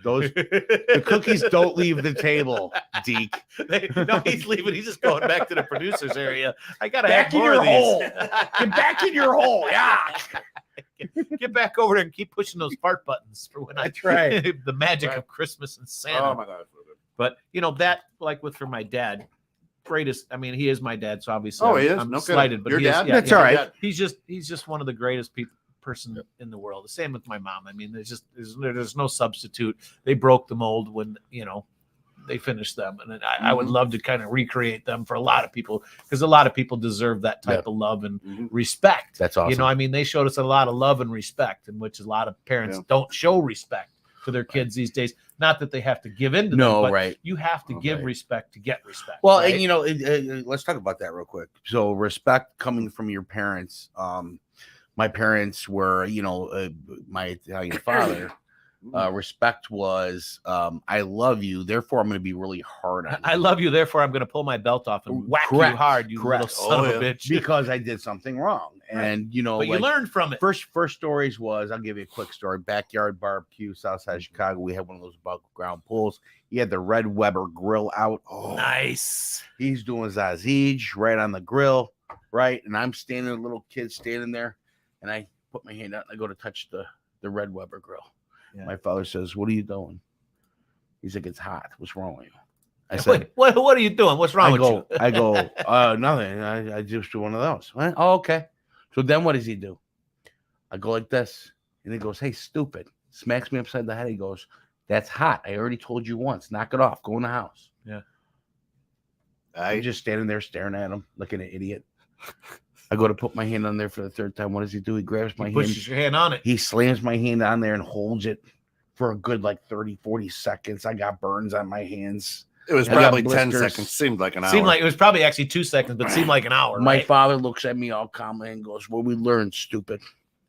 Those the cookies don't leave the table, Deke. No, he's leaving. He's just going back to the producer's area. I gotta Back have in more your of these. hole. Get back in your hole. Yeah. Get back over there and keep pushing those fart buttons for when That's right. the magic Right. of Christmas and Santa. Oh my god. But that, like for my dad, greatest. I mean, he is my dad, so obviously Oh, he is? I'm No kidding. slighted, but Your he is, dad? yeah, That's yeah, all my right. dad. He's just one of the greatest person in the world. The same with my mom. I mean, there's no substitute. They broke the mold when they finished them, and I would love to kind of recreate them for a lot of people because a lot of people deserve that type of love and respect. That's awesome. I mean, they showed us a lot of love and respect, in which a lot of parents don't show respect to their kids these days. Not that they have to give in to them, but right. you have to give Okay. respect to get respect. Well, right? and let's talk about that real quick. So, respect coming from your parents. My parents were, my Italian father. Respect was, I love you, therefore I'm going to be really hard on you. I love you, therefore I'm going to pull my belt off and whack Correct, you hard, you correct. little son of a bitch. because I did something wrong. And But you learned from it. First stories was, I'll give you a quick story. Backyard barbecue, south side of Chicago. We had one of those above ground pools. He had the Red Weber grill out. Oh, Nice. he's doing Zazige right on the grill, right? And I'm standing, a little kid standing there, and I put my hand out and I go to touch the Red Weber grill. Yeah. My father says, "What are you doing?" He's like, "It's hot. What's wrong with you?" I said, What are you doing? What's wrong with you? I go, nothing. I just do one of those. Right? Oh, okay. So then what does he do? I go like this, and he goes, "Hey, stupid!" Smacks me upside the head. He goes, "That's hot. I already told you once. Knock it off. Go in the house." Yeah. I'm just standing there staring at him like an idiot. I go to put my hand on there for the third time. What does he do? He grabs my He hand. pushes your hand on it. He slams my hand on there and holds it for a good 30, 40 seconds. I got burns on my hands. It was I got probably 10 blisters. seconds. Seemed like an hour. Seemed like it was probably actually 2 seconds, but seemed like an hour. My right? father looks at me all calmly and goes, "Well, we learned, stupid.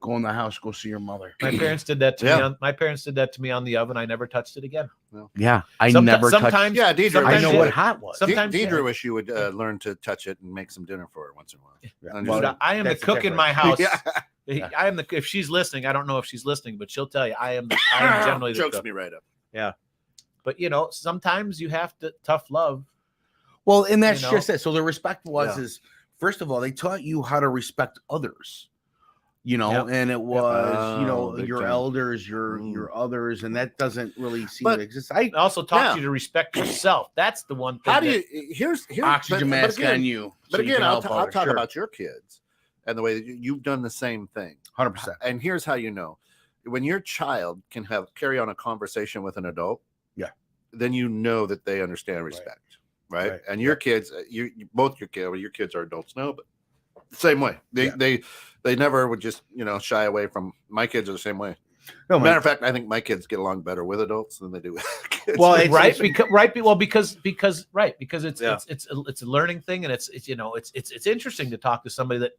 Go in the house, go see your mother." My parents did that to Yeah. me. My parents did that to me on the oven. I never touched it again. Yeah, I Someti- never touched. sometimes, Yeah, Deidre. sometimes I know yeah. what hot was. Sometimes Deidre yeah. wish you would learn to touch it and make some dinner for her once in a while. Yeah. And Dude, just- I am the That's cook in my house. Yeah. I am the. If she's listening, I don't know if she's listening, but she'll tell you I am generally the chokes cook. me right up. But sometimes you have to tough love. Well, and that's You know? just it. So the respect was Yeah. is first of all, they taught you how to respect others. Yep. And it was, Oh, big your time. elders, your Mm. others, and that doesn't really seem But- to exist. It also taught Yeah. you to respect yourself. That's the one thing. How do you? Here's Oxygen but mask again, on you. But again, I'll talk Sure. about your kids and the way that you've done the same thing. 100%. And here's how you know: when your child can carry on a conversation with an adult, Yeah. then you know that they understand respect, right? Right. And your kids, both your kids, well, your kids are adults now, but same way. They never would just shy away from. My kids are the same way. No, Matter of fact, I think my kids get along better with adults than they do with kids. Well, it's- right because it's Yeah. it's a learning thing, and it's it's interesting to talk to somebody that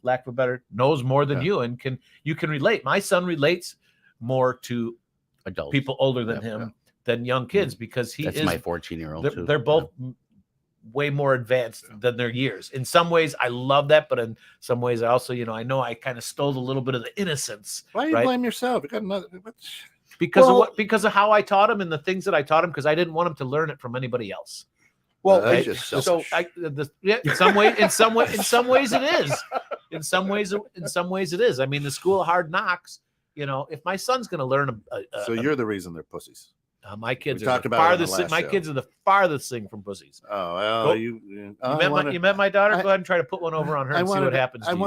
lack of a better knows more than Yeah. you and you can relate. My son relates more to adults. people older than Yeah, him yeah. than young kids because he That's is my 14-year-old too. they're both way more advanced than their years. In some ways I love that, but in some ways I also I know I kind of stole a little bit of the innocence. Why do you right? blame yourself? You got another. Because of how I taught him and the things that I taught him, because I didn't want him to learn it from anybody else. Well, That's Right? just So selfish. in some ways it is. In some ways it is. I mean, the school of hard knocks. If my son's going to learn So you're the reason they're pussies. my kids We are talked the about it on the farthest. last My show. kids are the farthest thing from pussies. Oh well, Go- you You met my daughter. I- Go ahead and try to put one over on her and see what happens. I to you.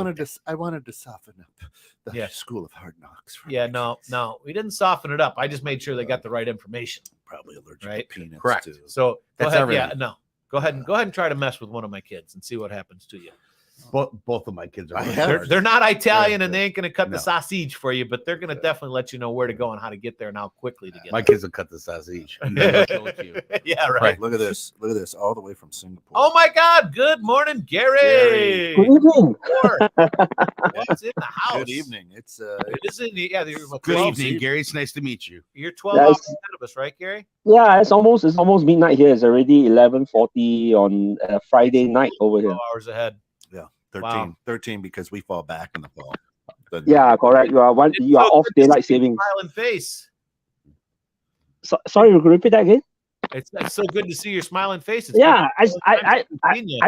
wanted to soften up the Yeah. school of hard knocks. For Yeah, my kids. no, we didn't soften it up. I just made sure they got the right information. Probably allergic Right. to peanuts. Correct. Too. So go That's ahead. everything. Yeah, no. Go ahead and try to mess with one of my kids and see what happens to you. Both of my kids are. I working have- hard. They're not Italian and Very they ain't gonna cut No. the sausage for you, but they're gonna definitely let you know where to go and how to get there and how quickly to get My there. kids will cut the sausage. And then they'll show it to you. Yeah, right. Look at this. Look at this. All the way from Singapore. Oh my God! Good morning, Gary. Gary. Good evening. What's in the house? Good evening. It's It is in the you're Good 12 evening, Gary. It's nice to meet you. You're 12 Yes. hours ahead of us, right, Gary? Yeah, it's almost midnight here. It's already 11:40 on Friday night over here. 12 hours ahead. 13. Wow. 13 because we fall back in the fall. But- Yeah, correct. You are It's off so good to daylight see your savings. Smiling face. Sorry, repeat that again. It's so good to see your smiling face. It's Yeah, been a long time since I've seen you.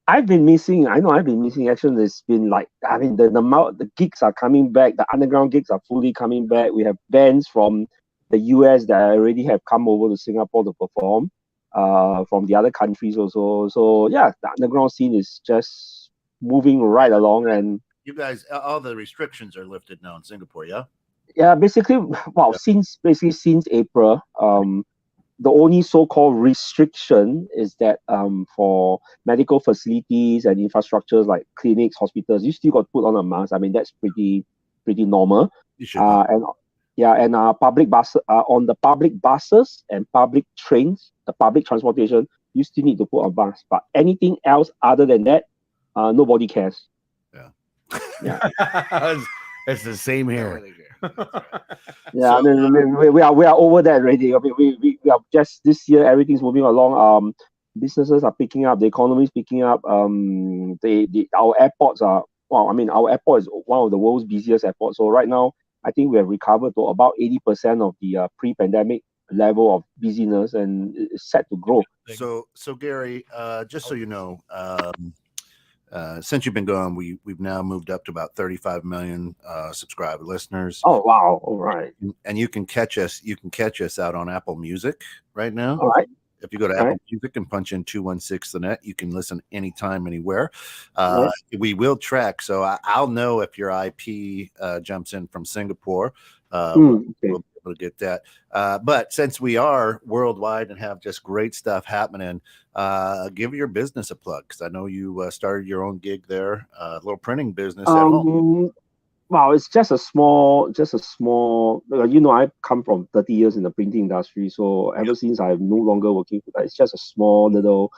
I've been missing. I know I've been missing. Actually, it's been like the gigs are coming back. The underground gigs are fully coming back. We have bands from the US that already have come over to Singapore to perform. From the other countries also. So yeah, the underground scene is just moving right along, and You guys, all the restrictions are lifted now in Singapore, yeah? yeah, basically, well, since April, the only so-called restriction is that for medical facilities and infrastructures like clinics, hospitals, you still got to put on a mask. I mean, that's pretty normal. You should. And public bus on the public buses and public trains, the public transportation, you still need to put a mask. But anything else other than that, nobody cares. It's the same here. Yeah, So, I mean, we are over that already. I mean, we are just this year, everything's moving along. Businesses are picking up, the economy is picking up. Our airports are our airport is one of the world's busiest airports. So right now, I think we have recovered to about 80% of the pre-pandemic level of busyness, and it's set to grow. So Gary, just so you know, since you've been gone, we've now moved up to about 35 million subscribed listeners. Oh wow! All right, And you can catch us. You can catch us out on Apple Music right now. all right. If you go to Okay. Apple Music and punch in 216 the net, you can listen anytime, anywhere. Yes. We will track, so I'll know if your IP jumps in from Singapore. Okay. We'll be able to get that. But since we are worldwide and have just great stuff happening, give your business a plug, because I know you started your own gig there, a little printing business at home. Well, it's just a small. I come from 30 years in the printing industry, so ever since I'm no longer working for that, it's just a small little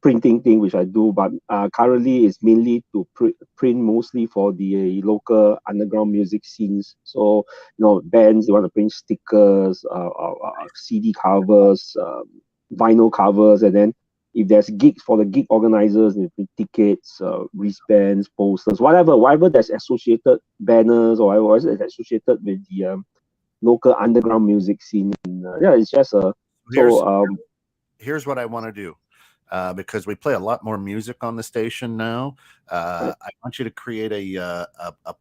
printing thing which I do. But currently, it's mainly to print mostly for the local underground music scenes. So bands, they want to print stickers, CD covers, vinyl covers, and then if there's gigs for the gig organizers, they print tickets, wristbands, posters, whatever that's associated, banners or whatever that's associated with the local underground music scene. And, it's just a Here's what I want to do. Because we play a lot more music on the station now. I want you to create a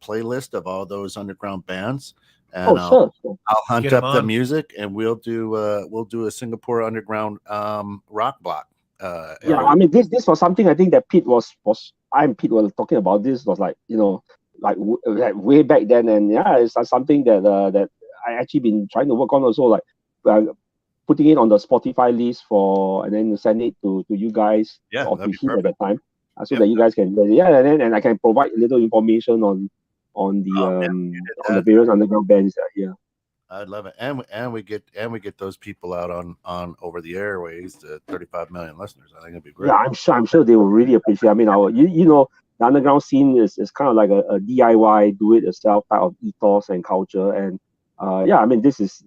playlist of all those underground bands, and sure. I'll hunt Get up 'em the on. music, and we'll do a Singapore underground rock block. Yeah, I mean this was something I think that Pete I and Pete were talking about. This was like way back then, and yeah, it's something that I actually been trying to work on also, like putting it on the Spotify list and then send it to you guys or to that'd be him at perfect. that time, so Yep. that you guys can and I can provide a little information on the various underground bands that are here. I'd love it, and we get those people out on over the airways to 35 million listeners. I think it'd be great. Yeah, I'm sure they will really appreciate. I mean, the underground scene is kind of like a DIY, do it yourself type of ethos and culture. And I mean, this is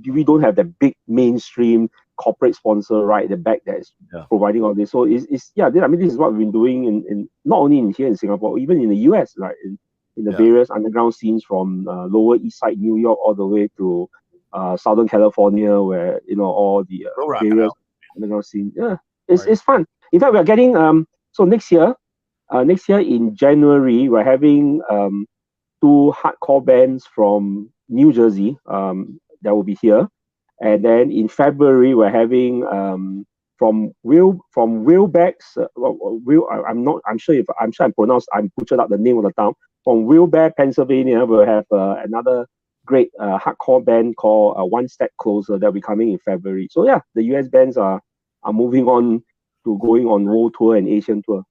we don't have the big mainstream corporate sponsor right at the back that is providing all this. So it's I mean, this is what we've been doing in not only here in Singapore, even in the US, right? In the various underground scenes from Lower East Side, New York, all the way to Southern California, where all the various underground scenes. Yeah, it's fun. In fact, we are getting so next year in January, we're having 2 hardcore bands from New Jersey that will be here, and then in February we're having from Wheelbacks. I'm butchered up the name of the town. From Wheelback, Pennsylvania, we'll have another great hardcore band called One Step Closer that will be coming in February. So yeah, the US bands are moving on to going on world tour and Asian tour.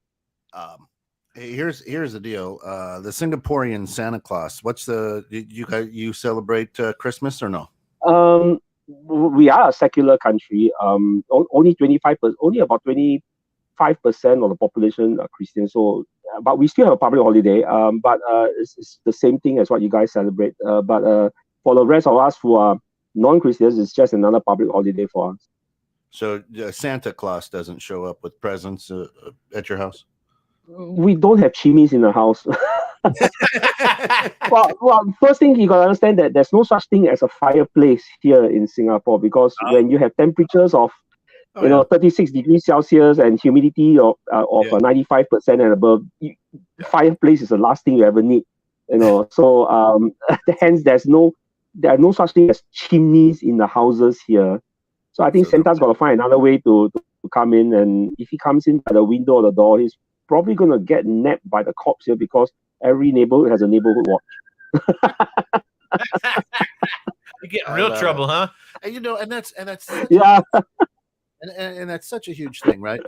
Here's the deal. The Singaporean Santa Claus. What's the you celebrate Christmas or no? We are a secular country. Only 25%, only about 25% of the population are Christian. So, but we still have a public holiday. But it's the same thing as what you guys celebrate. But for the rest of us who are non-Christians, it's just another public holiday for us. So Santa Claus doesn't show up with presents at your house? We don't have chimneys in the house. well, first thing you gotta understand that there's no such thing as a fireplace here in Singapore, because when you have temperatures of 36 degrees Celsius and humidity of 95% and above, fireplace is the last thing you ever need. So hence there are no such thing as chimneys in the houses here. So I think Santa's got to find another way to come in, and if he comes in by the window or the door, he's probably going to get nabbed by the cops here, because every neighborhood has a neighborhood watch. You get in real trouble, huh? And that's yeah. And that's such a huge thing, right?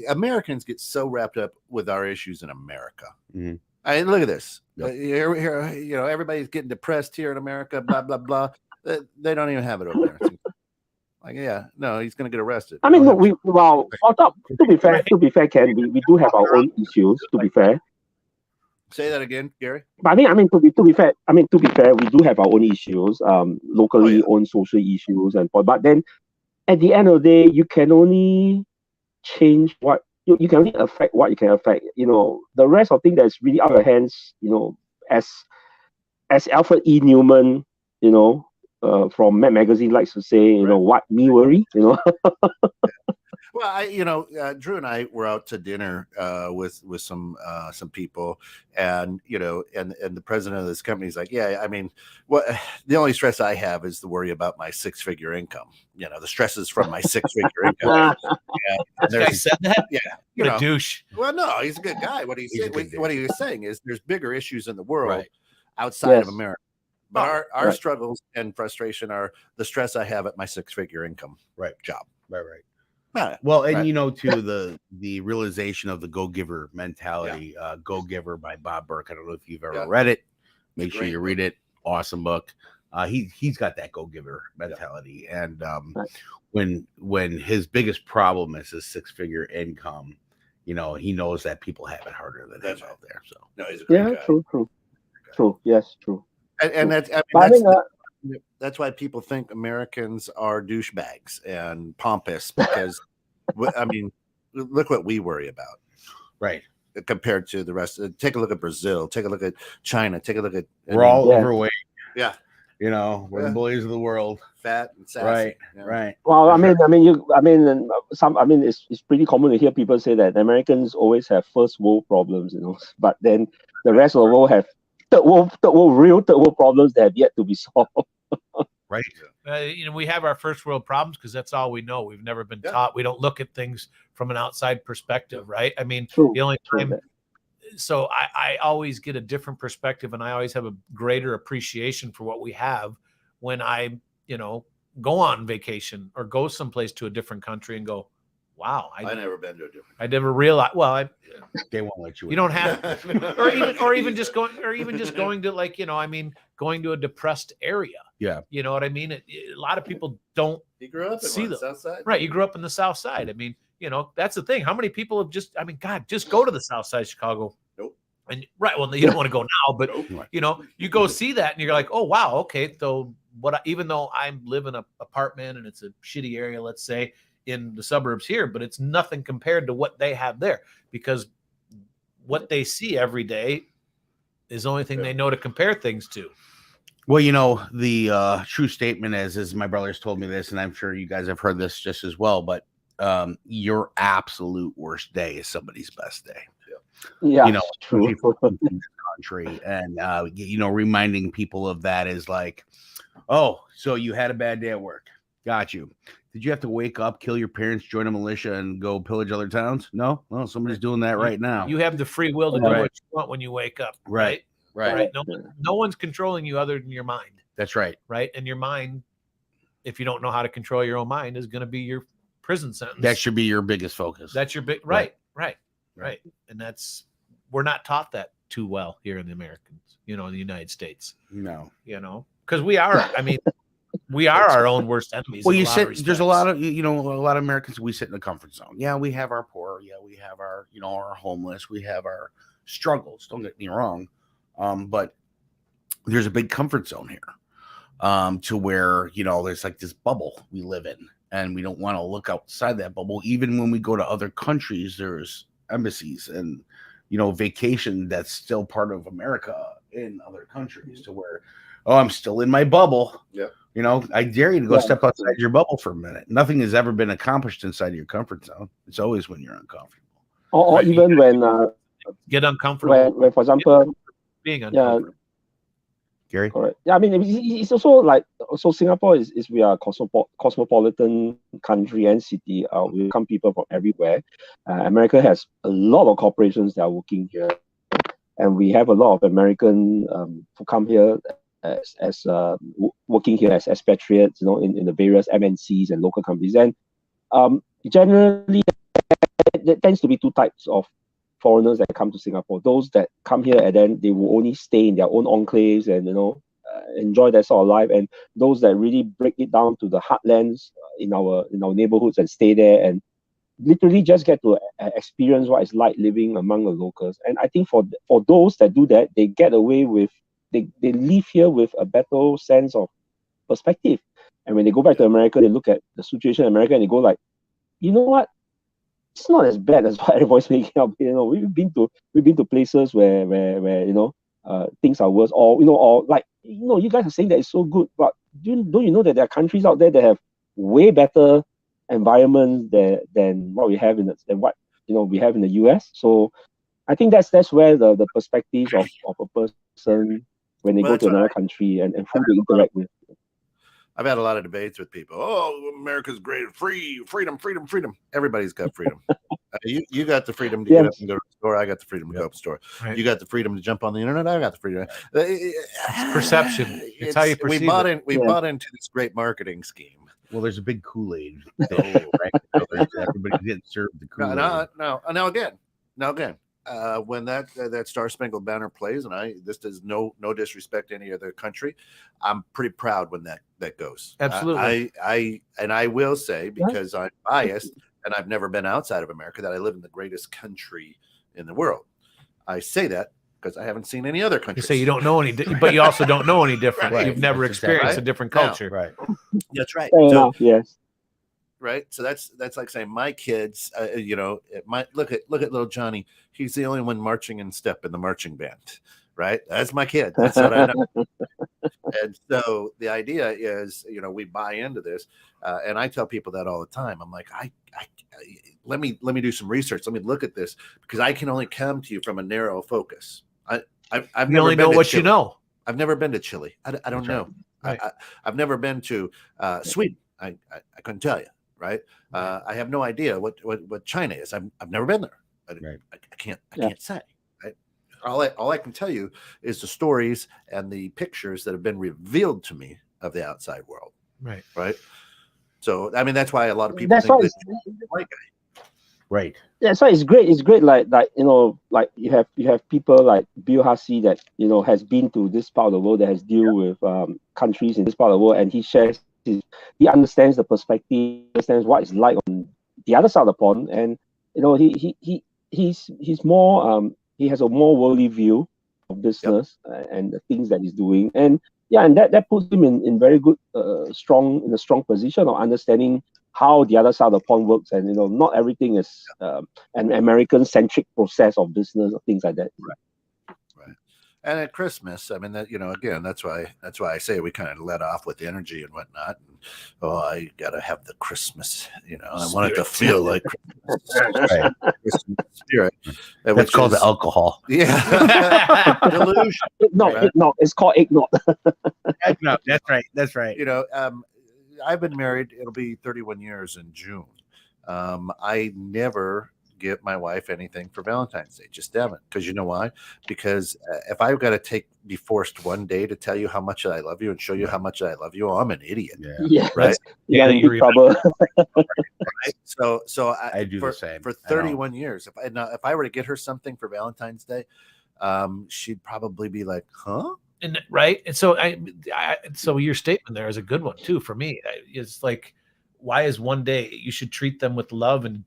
Americans get so wrapped up with our issues in America. Mm-hmm. I mean, look at this. Yep. Here, everybody's getting depressed here in America. Blah blah blah. They don't even have it over there. No, he's going to get arrested. I mean, to be fair, Ken, we do have our own issues. To be fair. Say that again, Gary. But I mean, to be fair, we do have our own issues, locally own social issues, but then at the end of the day, you can only change what you can only affect what you can affect. The rest of things that's really out of your hands. As Alfred E. Newman, from Mad Magazine likes to say, what me worry, Well, Drew and I were out to dinner with some people, and and the president of this company is like, yeah, I mean, the only stress I have is the worry about my 6-figure income. The stresses from my 6-figure income. This guy said that? Yeah, What a douche. Well, no, he's a good guy. What he was saying is there's bigger issues in the world outside of America. But our struggles and frustration are the stress I have at my 6-figure income job. Right. Well, and to the realization of the go-giver mentality, Go Giver by Bob Burke. I don't know if you've ever read it. Make sure you read it. Awesome book. He's got that go-giver mentality, and when his biggest problem is his 6-figure income, he knows that people have it harder than him out there. So no, he's a great guy. True. Yes, true. And that's why people think Americans are douchebags and pompous, because look what we worry about, right? Compared to the rest. Take a look at Brazil. Take a look at China. Take a look at. We're all overweight. Yeah. We're the bullies of the world. Fat and sassy. Right. Well, it's pretty common to hear people say that Americans always have first world problems, but then the rest of the world have third world problems that have yet to be solved. Right. We have our first world problems because that's all we know. We've never been taught. We don't look at things from an outside perspective, right? I mean, the only time. So I always get a different perspective, and I always have a greater appreciation for what we have when I, go on vacation or go someplace to a different country and go, wow, I never been to a different. I never realized. Well, they won't let you. You don't have, or even just going to going to a depressed area. Yeah, you know what I mean. A lot of people don't. You grew up in the South Side, right? You grew up in the South Side. I mean, that's the thing. How many people have just? I mean, God, just go to the South Side of Chicago. Nope. And well, you don't want to go now, but you go see that, and you're like, oh wow, okay. So even though I live in an apartment and it's a shitty area, let's say, in the suburbs here, but it's nothing compared to what they have there, because what they see every day is the only thing they know to compare things to. Well, the true statement is my brother's told me this, and I'm sure you guys have heard this just as well, but your absolute worst day is somebody's best day. Yeah, true. In this country, and reminding people of that is like, oh, so you had a bad day at work. Got you. Did you have to wake up, kill your parents, join a militia, and go pillage other towns? No? Well, somebody's doing that right now. You have the free will to do what you want when you wake up. Right. No one's controlling you other than your mind. That's right. Right. And your mind, if you don't know how to control your own mind, is going to be your prison sentence. That should be your biggest focus. That's your big right. And that's we're not taught that too well here in the Americans, in the United States, No. because we are, we are our own worst enemies. Well, in a you lot sit. of There's a respects. lot of a lot of Americans. We sit in the comfort zone. Yeah, we have our poor. Yeah, we have our our homeless. We have our struggles. Don't get me wrong, but there's a big comfort zone here, to where there's like this bubble we live in, and we don't want to look outside that bubble. Even when we go to other countries, there's embassies and vacation that's still part of America in other countries, to where I'm still in my bubble. Yeah. I dare you to go step outside your bubble for a minute. Nothing has ever been accomplished inside of your comfort zone. It's always when you're uncomfortable. Or Right. even when Get uncomfortable. when for example, Being uncomfortable. Gary? correct. Yeah, I mean, it's also like Singapore is we are a cosmopolitan country and city. We come people from everywhere. America has a lot of corporations that are working here, and we have a lot of American who come here as working here as expatriates, in the various MNCs and local companies. And generally, there tends to be two types of foreigners that come to Singapore. Those that come here and then they will only stay in their own enclaves and enjoy that sort of life, and those that really break it down to the heartlands in our neighborhoods and stay there and literally just get to experience what it's like living among the locals. And I think for those that do that, they get away with they live here with a better sense of perspective. And when they go back to America, they look at the situation in America and they go like, you know what? It's not as bad as what everybody's making up. We've been to places where things are worse, or like you guys are saying that it's so good, but don't you know that there are countries out there that have way better environments than what we have we have in the US. So I think that's where the perspectives of a person when they go to another country and who they interact with. I've had a lot of debates with people. Oh, America's great. Freedom. Everybody's got freedom. You got the freedom to get up and go to the store. I got the freedom to go to the store. Right. You got the freedom to jump on the internet. I got the freedom. It's perception. It's how you perceive it. We bought into this great marketing scheme. Well, there's a big Kool-Aid thing, right? Everybody getting served the Kool-Aid. No. Now again, when that Star Spangled Banner plays, and this is no disrespect to any other country, I'm pretty proud when that goes. Absolutely. I will say, because I'm biased and I've never been outside of America, that I live in the greatest country in the world. I say that because I haven't seen any other You countries. say you don't know any, but you also don't know any different. Right. You've never That's exactly experienced right. a different No. culture. Right. That's right. Fair So, enough, yes. right. So that's like saying my kids, look at little Johnny. He's the only one marching in step in the marching band. Right. That's my kid. That's what I know. And so the idea is, we buy into this, and I tell people that all the time. I'm like, let me do some research. Let me look at this, because I can only come to you from a narrow focus. I've You never only been know to what Chile. you know. I've never been to Chile. I don't That's know. right. I've never been to Sweden. I couldn't tell you. Right. I have no idea what China is. I've never been there. I can't say. Right. All I can tell you is the stories and the pictures that have been revealed to me of the outside world. Right. Right. So I mean, that's why a lot of people That's think why that white guy. Right. Yeah, so it's great. It's great, like like you have people like Bill Hussey that has been to this part of the world, that has dealt with countries in this part of the world, and he shares he understands the perspective, understands what it's like on the other side of the pond, and he's more he has a more worldly view of business and the things that he's doing, and that puts him in very good strong position of understanding how the other side of the pond works, and not everything is an American centric process of business or things like that. Right. And at Christmas, I mean, that again, that's why I say we kind of let off with the energy and whatnot. And, I gotta have the Christmas, I want it to feel like Christmas, Christmas spirit. That's called the alcohol. Yeah, delusion. Eggnog. It's called eggnog. No, that's right. I've been married. It'll be 31 years in June. I never give my wife anything for Valentine's Day. Just haven't. Because you know why? Because if I've got to be forced one day to tell you how much I love you and show you how much I love you, I'm an idiot. Yeah. Right. You got in big trouble. Right? So I do for, the same. for 31 years. If I were to get her something for Valentine's Day, she'd probably be like, "Huh?" And right. And so so your statement there is a good one too for me. It's like, why is one day you should treat them with love and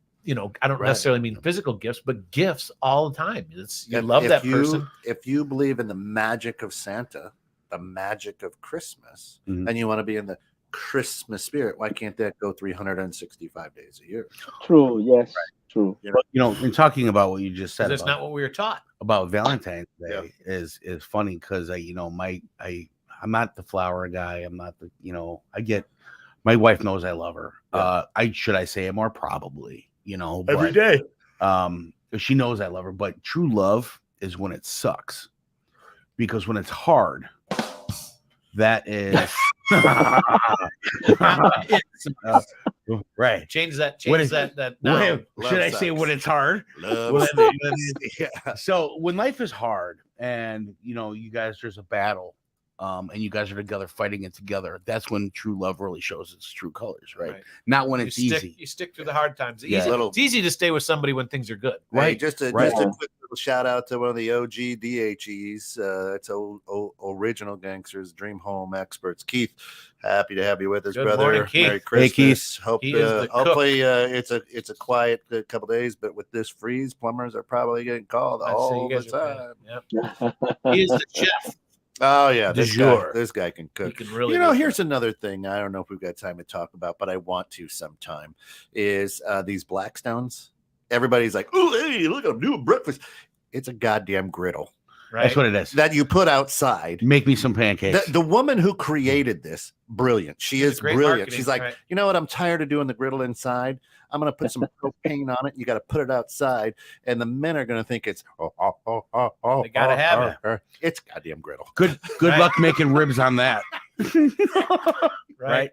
I don't necessarily mean physical gifts, but gifts all the time. You love that person. If you believe in the magic of Santa, the magic of Christmas, and you want to be in the Christmas spirit, why can't that go 365 days a year? True. Yes. True. In talking about what you just said, That's not what we were taught about Valentine's Day is funny because I'm not the flower guy. I'm not the my wife knows I love her. Should I say it more? Probably. every day. She knows I love her, but true love is when it sucks, because when it's hard, that is right. Change that. Should I say when it's hard? So when life is hard and you guys, there's a battle, and you guys are together fighting it together, that's when true love really shows its true colors, right? Not when it's easy. You stick through the hard times. Yeah. It's easy to stay with somebody when things are good. Right. Just a quick little shout out to one of the OG DHEs. It's original gangsters, dream home experts. Keith, happy to have you with us, Good brother. morning, Keith. Merry Christmas. Hey, Keith. Hopefully it's a quiet couple days, but with this freeze, plumbers are probably getting called all the time. Yep. He is the chef. Oh yeah, this jour. guy can cook. He can really. Here's another thing. I don't know if we've got time to talk about, but I want to sometime. Is these Blackstones? Everybody's like, "Oh, hey, look, I'm doing breakfast." It's a goddamn griddle. Right. That's what it is. That you put outside. Make me some pancakes. The woman who created this, brilliant. She is great brilliant. marketing, She's like, right. you know what? I'm tired of doing the griddle inside. I'm going to put some propane on it. You got to put it outside. And the men are going to think it's, They got to have it. It's goddamn griddle. Good luck making ribs on that. Right.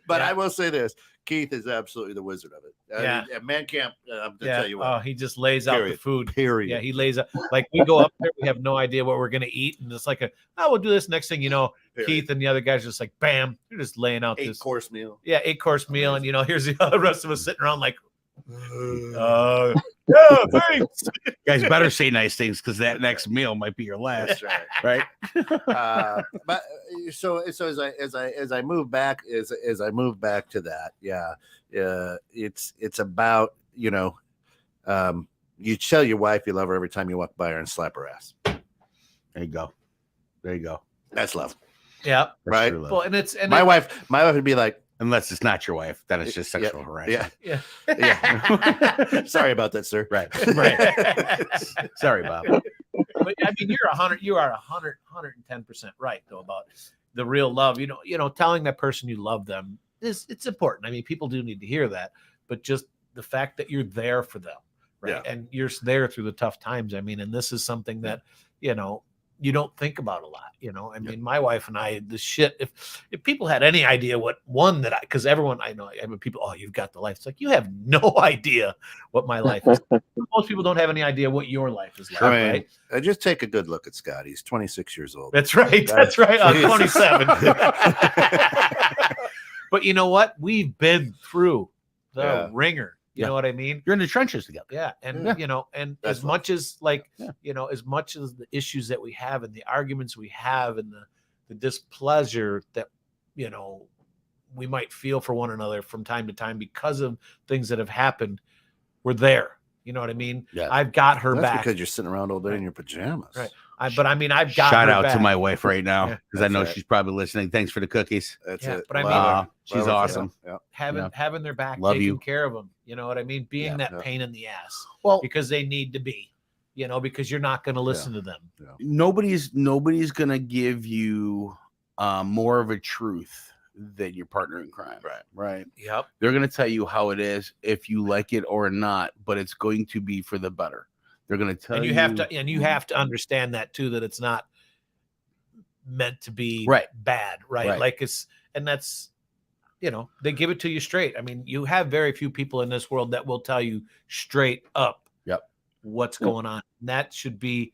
But I will say this. Keith is absolutely the wizard of it. Yeah. At Man Camp, to tell you what. Oh, he just lays out the food. Period. Yeah, he lays out. Like we go up there, we have no idea what we're gonna eat, and it's like we'll do this. Next thing you know, Period. Keith and the other guys just like, bam, you're just laying out this 8-course meal. Yeah, 8-course meal, and here's the rest of us sitting around like, Uh, yeah, thanks. Guys, better say nice things because that next meal might be your last. That's right. Right? But so as I move back to that, it's about you tell your wife you love her every time you walk by her and slap her ass. There you go. That's love, Yeah. right? true love. Well, and My wife would be like, Unless it's not your wife, then it's just sexual harassment. yeah. Sorry about that, sir. Right. Sorry, Bob. But I mean, you are 110% right though about the real love. Telling that person you love them it's important. I mean, people do need to hear that, but just the fact that you're there for them, right? Yeah. And you're there through the tough times. I mean, and this is something that you don't think about a lot. I mean, my wife and I, the shit. If people had any idea because everyone I know, people, oh, you've got the life. It's like you have no idea what my life is. Most people don't have any idea what your life is like, right? Just take a good look at Scott. He's 26 years old. That's right. That's right. I'm 27. But you know what? We've been through the ringer. You know what I mean? You're in the trenches together. Yeah. And, and That's as much as as much as the issues that we have and the arguments we have and the displeasure that, we might feel for one another from time to time because of things that have happened, we're there. You know what I mean? Yeah. I've got her That's back. because you're sitting around all day in your pajamas. Right. I've got Shout her out back. to my wife right now because I That's know right. she's probably listening. Thanks for the cookies. That's Yeah, it. but I mean, Love her. she's Love her. awesome. Yeah. having their back, Love taking you. care of them. You know what I mean? Being Yeah. that pain in the ass. Well, Because they need to be, because you're not going to listen to them. nobody's gonna give you more of a truth than your partner in crime. Right. Yep. They're gonna tell you how it is if you like it or not, but it's going to be for the better. They're gonna tell And you you have to understand that too, that it's not meant to be bad, right? Right. Like that's they give it to you straight. I mean, you have very few people in this world that will tell you straight up what's going on. And that should be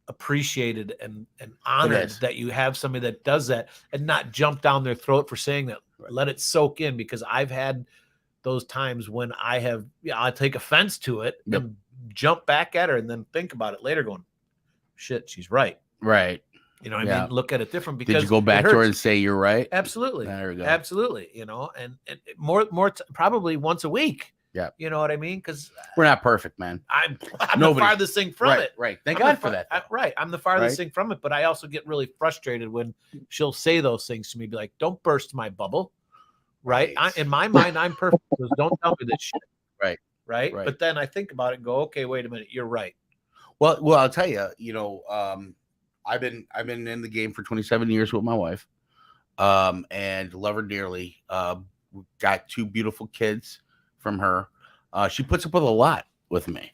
appreciated and honored that you have somebody that does that and not jump down their throat for saying that. Let it soak in, because I've had those times when I take offense to it and jump back at her and then think about it later going, shit, she's right. Right. You know what I mean? Look at it different, because did you go back to her and say you're right? Absolutely. There we go. Absolutely. You know, and probably once a week. Yeah. You know what I mean? Because we're not perfect, man. I'm the farthest thing from it. Right. Thank God for that. Right. I'm the farthest thing from it, but I also get really frustrated when she'll say those things to me, be like, don't burst my bubble. Right. In my mind, I'm perfect. So don't tell me this shit. Right. But then I think about it and go, okay, wait a minute. You're right. Well, I'll tell you, I've been in the game for 27 years with my wife, and love her dearly. We've got 2 beautiful kids from her. She puts up with a lot with me.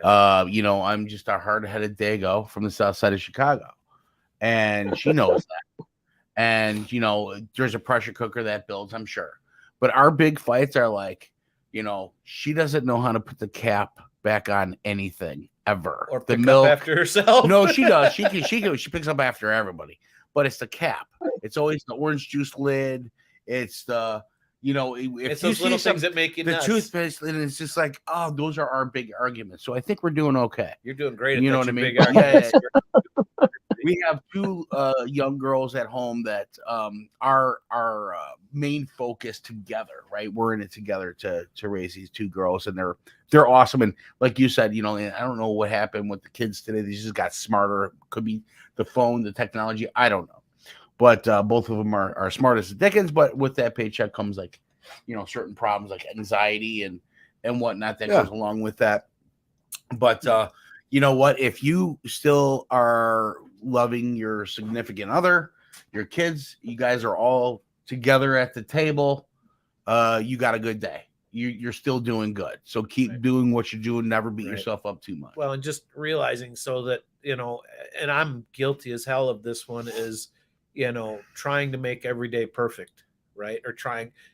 I'm just a hard-headed dago from the south side of Chicago, and she knows that. And there's a pressure cooker that builds, I'm sure. But our big fights are like, she doesn't know how to put the cap back on anything ever. Or pick up after herself. No, she does. She picks up after everybody. But it's the cap. It's always the orange juice lid. It's the if it's you those see little things that make you the nuts. toothpaste, and it's just like, oh, those are our big arguments. So I think we're doing okay. You're doing great. You know what I mean? Yeah. We have 2 young girls at home that are our main focus together, right? We're in it together to raise these 2 girls, and they're awesome. And like you said, and I don't know what happened with the kids today. They just got smarter. Could be the phone, the technology. I don't know. But both of them are smart as the dickens. But with that paycheck comes like, certain problems like anxiety and whatnot that goes along with that. But you know what? If you still are loving your significant other, your kids, you guys are all together at the table, you got a good day. You're still doing good. So keep doing what you're doing. Never beat yourself up too much. Well, and just realizing so that, and I'm guilty as hell of this one, is, trying to make every day perfect. Right. Or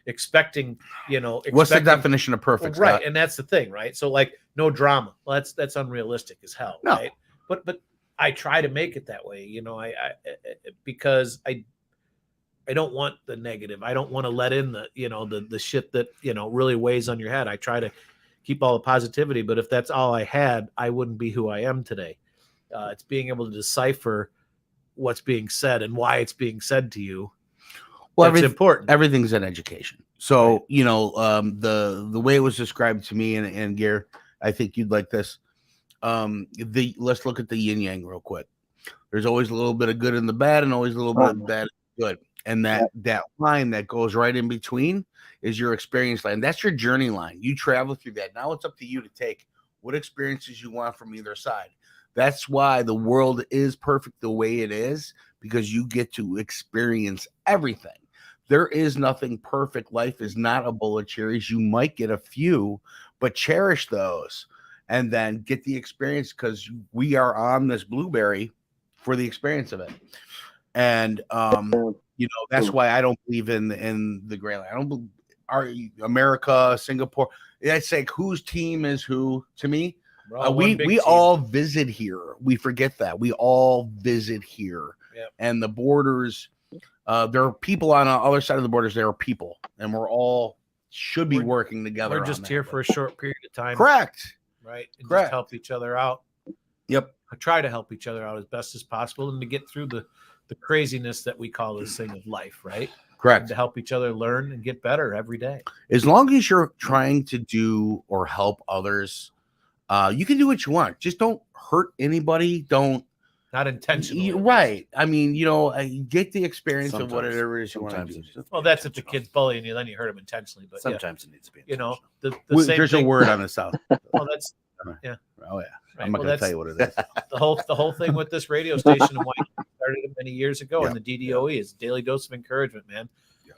expecting. What's the definition of perfect? Right. Scott? And that's the thing. Right. So like no drama. Well, that's unrealistic as hell. No. Right. But I try to make it that way, because I don't want the negative. I don't want to let in the shit that, really weighs on your head. I try to keep all the positivity, but if that's all I had, I wouldn't be who I am today. It's being able to decipher what's being said and why it's being said to you. Well, it's important. Everything's an education. So, the way it was described to me, and Gare, I think you'd like this. Let's look at the yin yang real quick. There's always a little bit of good in the bad, and always a little bit of bad and good. And that line that goes right in between is your experience line. That's your journey line. You travel through that. Now it's up to you to take what experiences you want from either side. That's why the world is perfect the way it is, because you get to experience everything. There is nothing perfect. Life is not a bowl of cherries. You might get a few, but cherish those and then get the experience, because we are on this blueberry for the experience of it. And, that's why I don't believe in the gray line. I don't believe America, Singapore. It's like whose team is who to me. We all visit here. We forget that. We all visit here. Yep. And the borders, there are people on the other side of the borders. There are people, and we're should be working together. We're just here for a short period of time. Correct. Right. And Correct. just help each other out. Yep. I try to help each other out as best as possible, and to get through the craziness that we call this thing of life. Right. Correct. And to help each other learn and get better every day. As long as you're trying to do or help others, you can do what you want. Just don't hurt anybody. Not intentionally. Right. I mean, get the experience of whatever it is you want to do. Well, that's if the kid's bullying you, then you hurt him intentionally. But sometimes it needs to be. The same there's thing. a word on the south. Well, that's yeah. Oh yeah. Right. I'm not going to tell you what it is. The whole thing with this radio station and why it started many years ago, and the DDOE is daily dose of encouragement, man.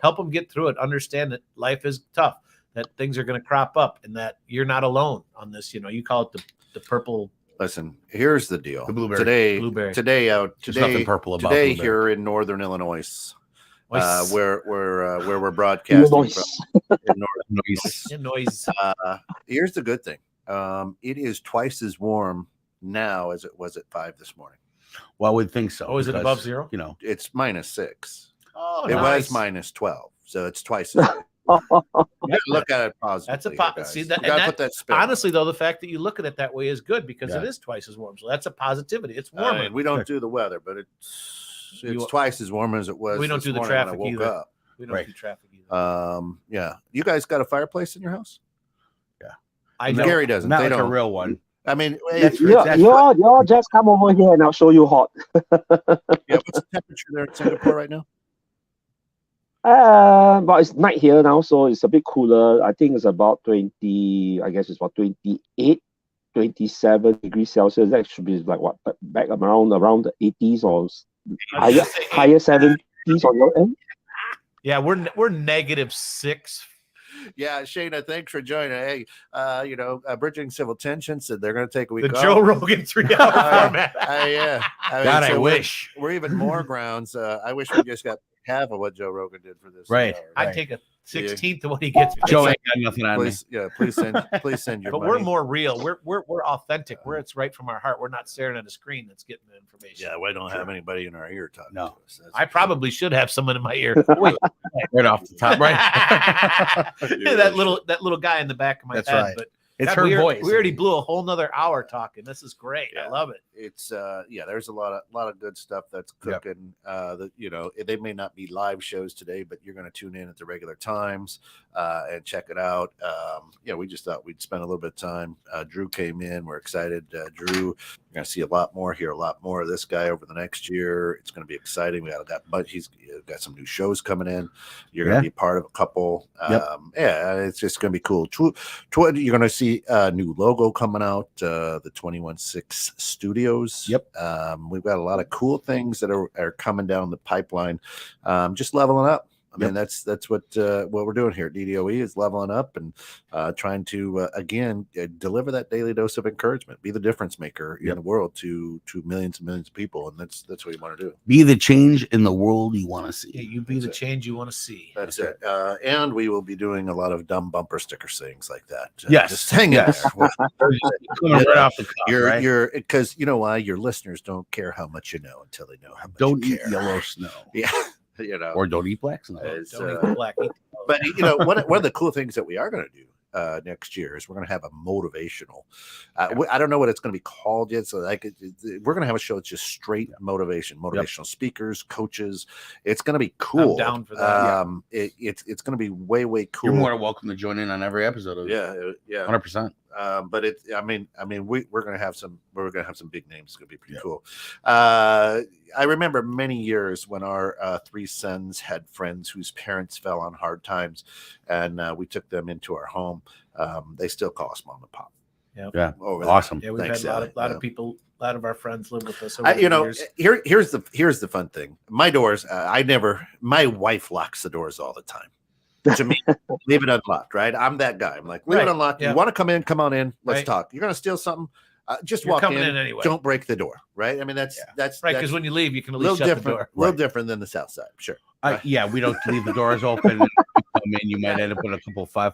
Help them get through it. Understand that life is tough, that things are going to crop up, and that you're not alone on this. You call it the purple. Listen, here's the deal. The blueberry. Today, nothing purple about today blueberry. here in Northern Illinois, where we're broadcasting from. In Northern Noise. Here's the good thing. It is twice as warm now as it was at 5 this morning. Well, I would think so. Oh, is it because, above zero? You know, It's -6. Oh, It nice. was -12, so it's twice as warm. You gotta look at it positively. That's a here, po- guys. see, that- You gotta and put that spin. Honestly, though, the fact that you look at it that way is good because Yeah. it is twice as warm. So that's a positivity. It's I warmer. mean, we don't do the weather, but it's twice as warm as it was. We don't this do the morning when traffic I woke either. up. We don't Right. do traffic either. Yeah. You guys got a fireplace in your house? I don't. Gary doesn't. not They like don't. a real one. I mean, That's You all just come over here and I'll show you hot. yeah, what's the temperature there in Singapore right now? But it's night here now, so it's a bit cooler. I think it's about 20, I guess it's about 28, 27 degrees Celsius. That should be like what, back around the 80s or I was higher, gonna say higher 70s on your end. Yeah, we're -6. Yeah, Shayna, thanks for joining. Hey, Bridging Civil Tension said they're going to take a week The off. Joe Rogan 3-hour format. Yeah. God, I so wish. We're even more grounds. I wish we just got half of what Joe Rogan did for this. Right. hour. I'd take a 16th of what he gets. Joe ain't got nothing on me. Please send your But money. we're more real. We're authentic. It's right from our heart. We're not staring at a screen that's getting the information. Yeah, we don't have anybody in our ear talking No. to us. That's I probably should have someone in my ear. Wait, right off the top, right? Yeah, that little guy in the back of my That's head. right. But It's God, her we voice. We already blew a whole nother hour talking. This is great. Yeah. I love it. It's there's a lot of good stuff that's Yep. cooking. They may not be live shows today, but you're going to tune in at the regular times and check it out. We just thought we'd spend a little bit of time. Drew came in. We're excited. Drew, you're going to see a lot more, hear a lot more of this guy over the next year. It's going to be exciting. But he's got some new shows coming in. You're going to be part of a couple. It's just going to be cool. You're going to see a new logo coming out, the 216 Studios. Yep. We've got a lot of cool things that are coming down the pipeline. Just leveling up. I mean, that's what we're doing here at DDOE is leveling up and trying to again deliver that daily dose of encouragement, be the difference maker in the world to millions and millions of people, and that's what we want to do. Be the change in the world you want to see. Yeah, you be the change you want to see. That's it. And we will be doing a lot of dumb bumper sticker things like that. Yes. Just hang in Yes. there. Coming right off the cuff, right? You're because you know why your listeners don't care how much you know until they know how much Don't you eat care. yellow snow. Yeah. Or don't eat black snow. It's, Don't eat the black. Eat the but one of the cool things that we are going to do next year is we're going to have a motivational. I don't know what it's going to be called yet. So we're going to have a show that's just straight motivational speakers, coaches. It's going to be cool. I'm down for that. It's going to be way cool. You're more than welcome to join in on every episode of it. Yeah. 100%. But we're gonna have some big names. It's gonna be pretty cool. I remember many years when our three sons had friends whose parents fell on hard times, and we took them into our home. They still call us mom and pop. Yeah. Over Awesome. Yeah, we've Thanks, had a lot Sally. of people, a lot of our friends live with us. Over the years. Here's the fun thing. My doors, my wife locks the doors all the time. To me, leave it unlocked, right? I'm that guy. I'm like, leave it unlocked. Yeah. You want to come in? Come on in. Let's Right. talk. You're gonna steal something? Just You're walk coming in. in anyway. Don't break the door, right? I mean, that's right. that's Because when you leave, you can a at little least shut the different, door. a little different than the South Side, sure. Yeah, we don't leave the doors open. And you come in, you might end up with a couple 5,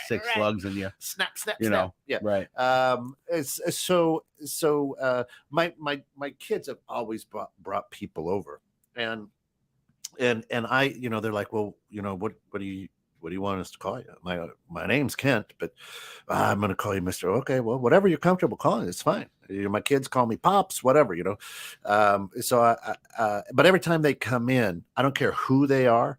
6 slugs in you. Snap, You know, yeah. right? It's so my kids have always brought people over, and I, they're like, well, what do you want us to call you? My name's Kent, but I'm going to call you Mr. Okay, well, whatever you're comfortable calling, it's fine. My kids call me Pops, whatever, So but every time they come in, I don't care who they are.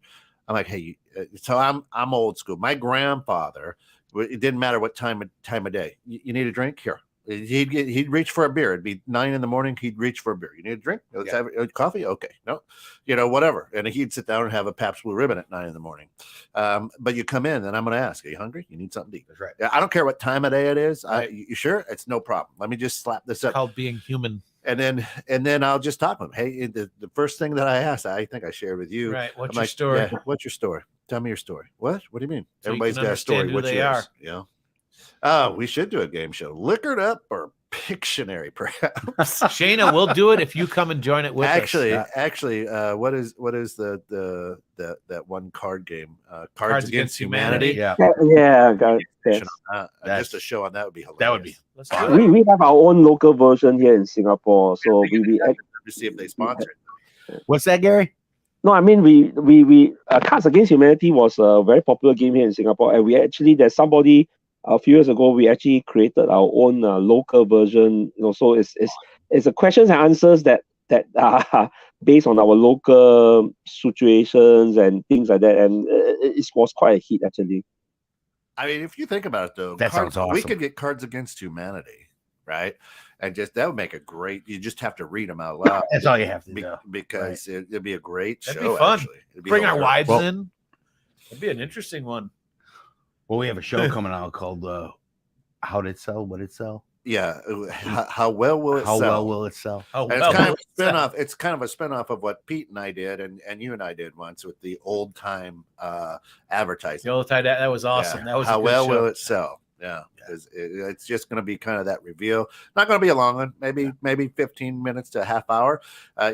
I'm like, hey, so I'm old school. My grandfather, it didn't matter what time of day. You need a drink? Here. He'd reach for a beer. It'd be 9 a.m. He'd reach for a beer. You need a drink? Let's have coffee. Okay, no, whatever. And he'd sit down and have a Pabst Blue Ribbon at 9 a.m. But you come in, and I'm going to ask, are you hungry? You need something to eat? That's right. I don't care what time of day it is. Right. You sure? It's no problem. Let me just slap this It's up. called being human. And then I'll just talk to him. Hey, the first thing that I asked, I think I shared with you. Right. What's I'm your like, story? yeah, what's your story? Tell me your story. What do you mean? So you Everybody's can got a story. understand who What's they yours? are. We should do a game show. Liquored up or Pictionary, perhaps. Shayna, we'll do it if you come and join it with Actually, us. what is that one card game? Cards Against Humanity. Yeah. Yeah, guys. Yes. Just a show on that would be hilarious. That would be. Let's do it. We have our own local version here in Singapore, so we to see if they sponsor it. What's that, Gary? no, I mean we Cards Against Humanity was a very popular game here in Singapore, and there's somebody a few years ago we actually created our own local version. So it's a questions and answers that are based on our local situations and things like that, and it was quite a hit actually. I mean, if you think about it, though, That sounds we awesome. could get Cards Against Humanity, right? And that would make a great. You just have to read them out loud. That's all you have to do. Because it'd be a great That'd show. be fun. Actually. It'd be Bring our hilarious. wives in. That'd be an interesting one. Well, we have a show coming out called "How Did It Sell? What Did It Sell? Yeah, how well will it How sell? well will it sell?" Oh, And it's kind of a spinoff. It's kind of a spinoff of what Pete and I did, and you and I did once with the old time advertising. The old time, that was awesome. Yeah. That was how a good well show. will it sell? Yeah, it's just going to be kind of that reveal. Not going to be a long one, maybe 15 minutes to a half hour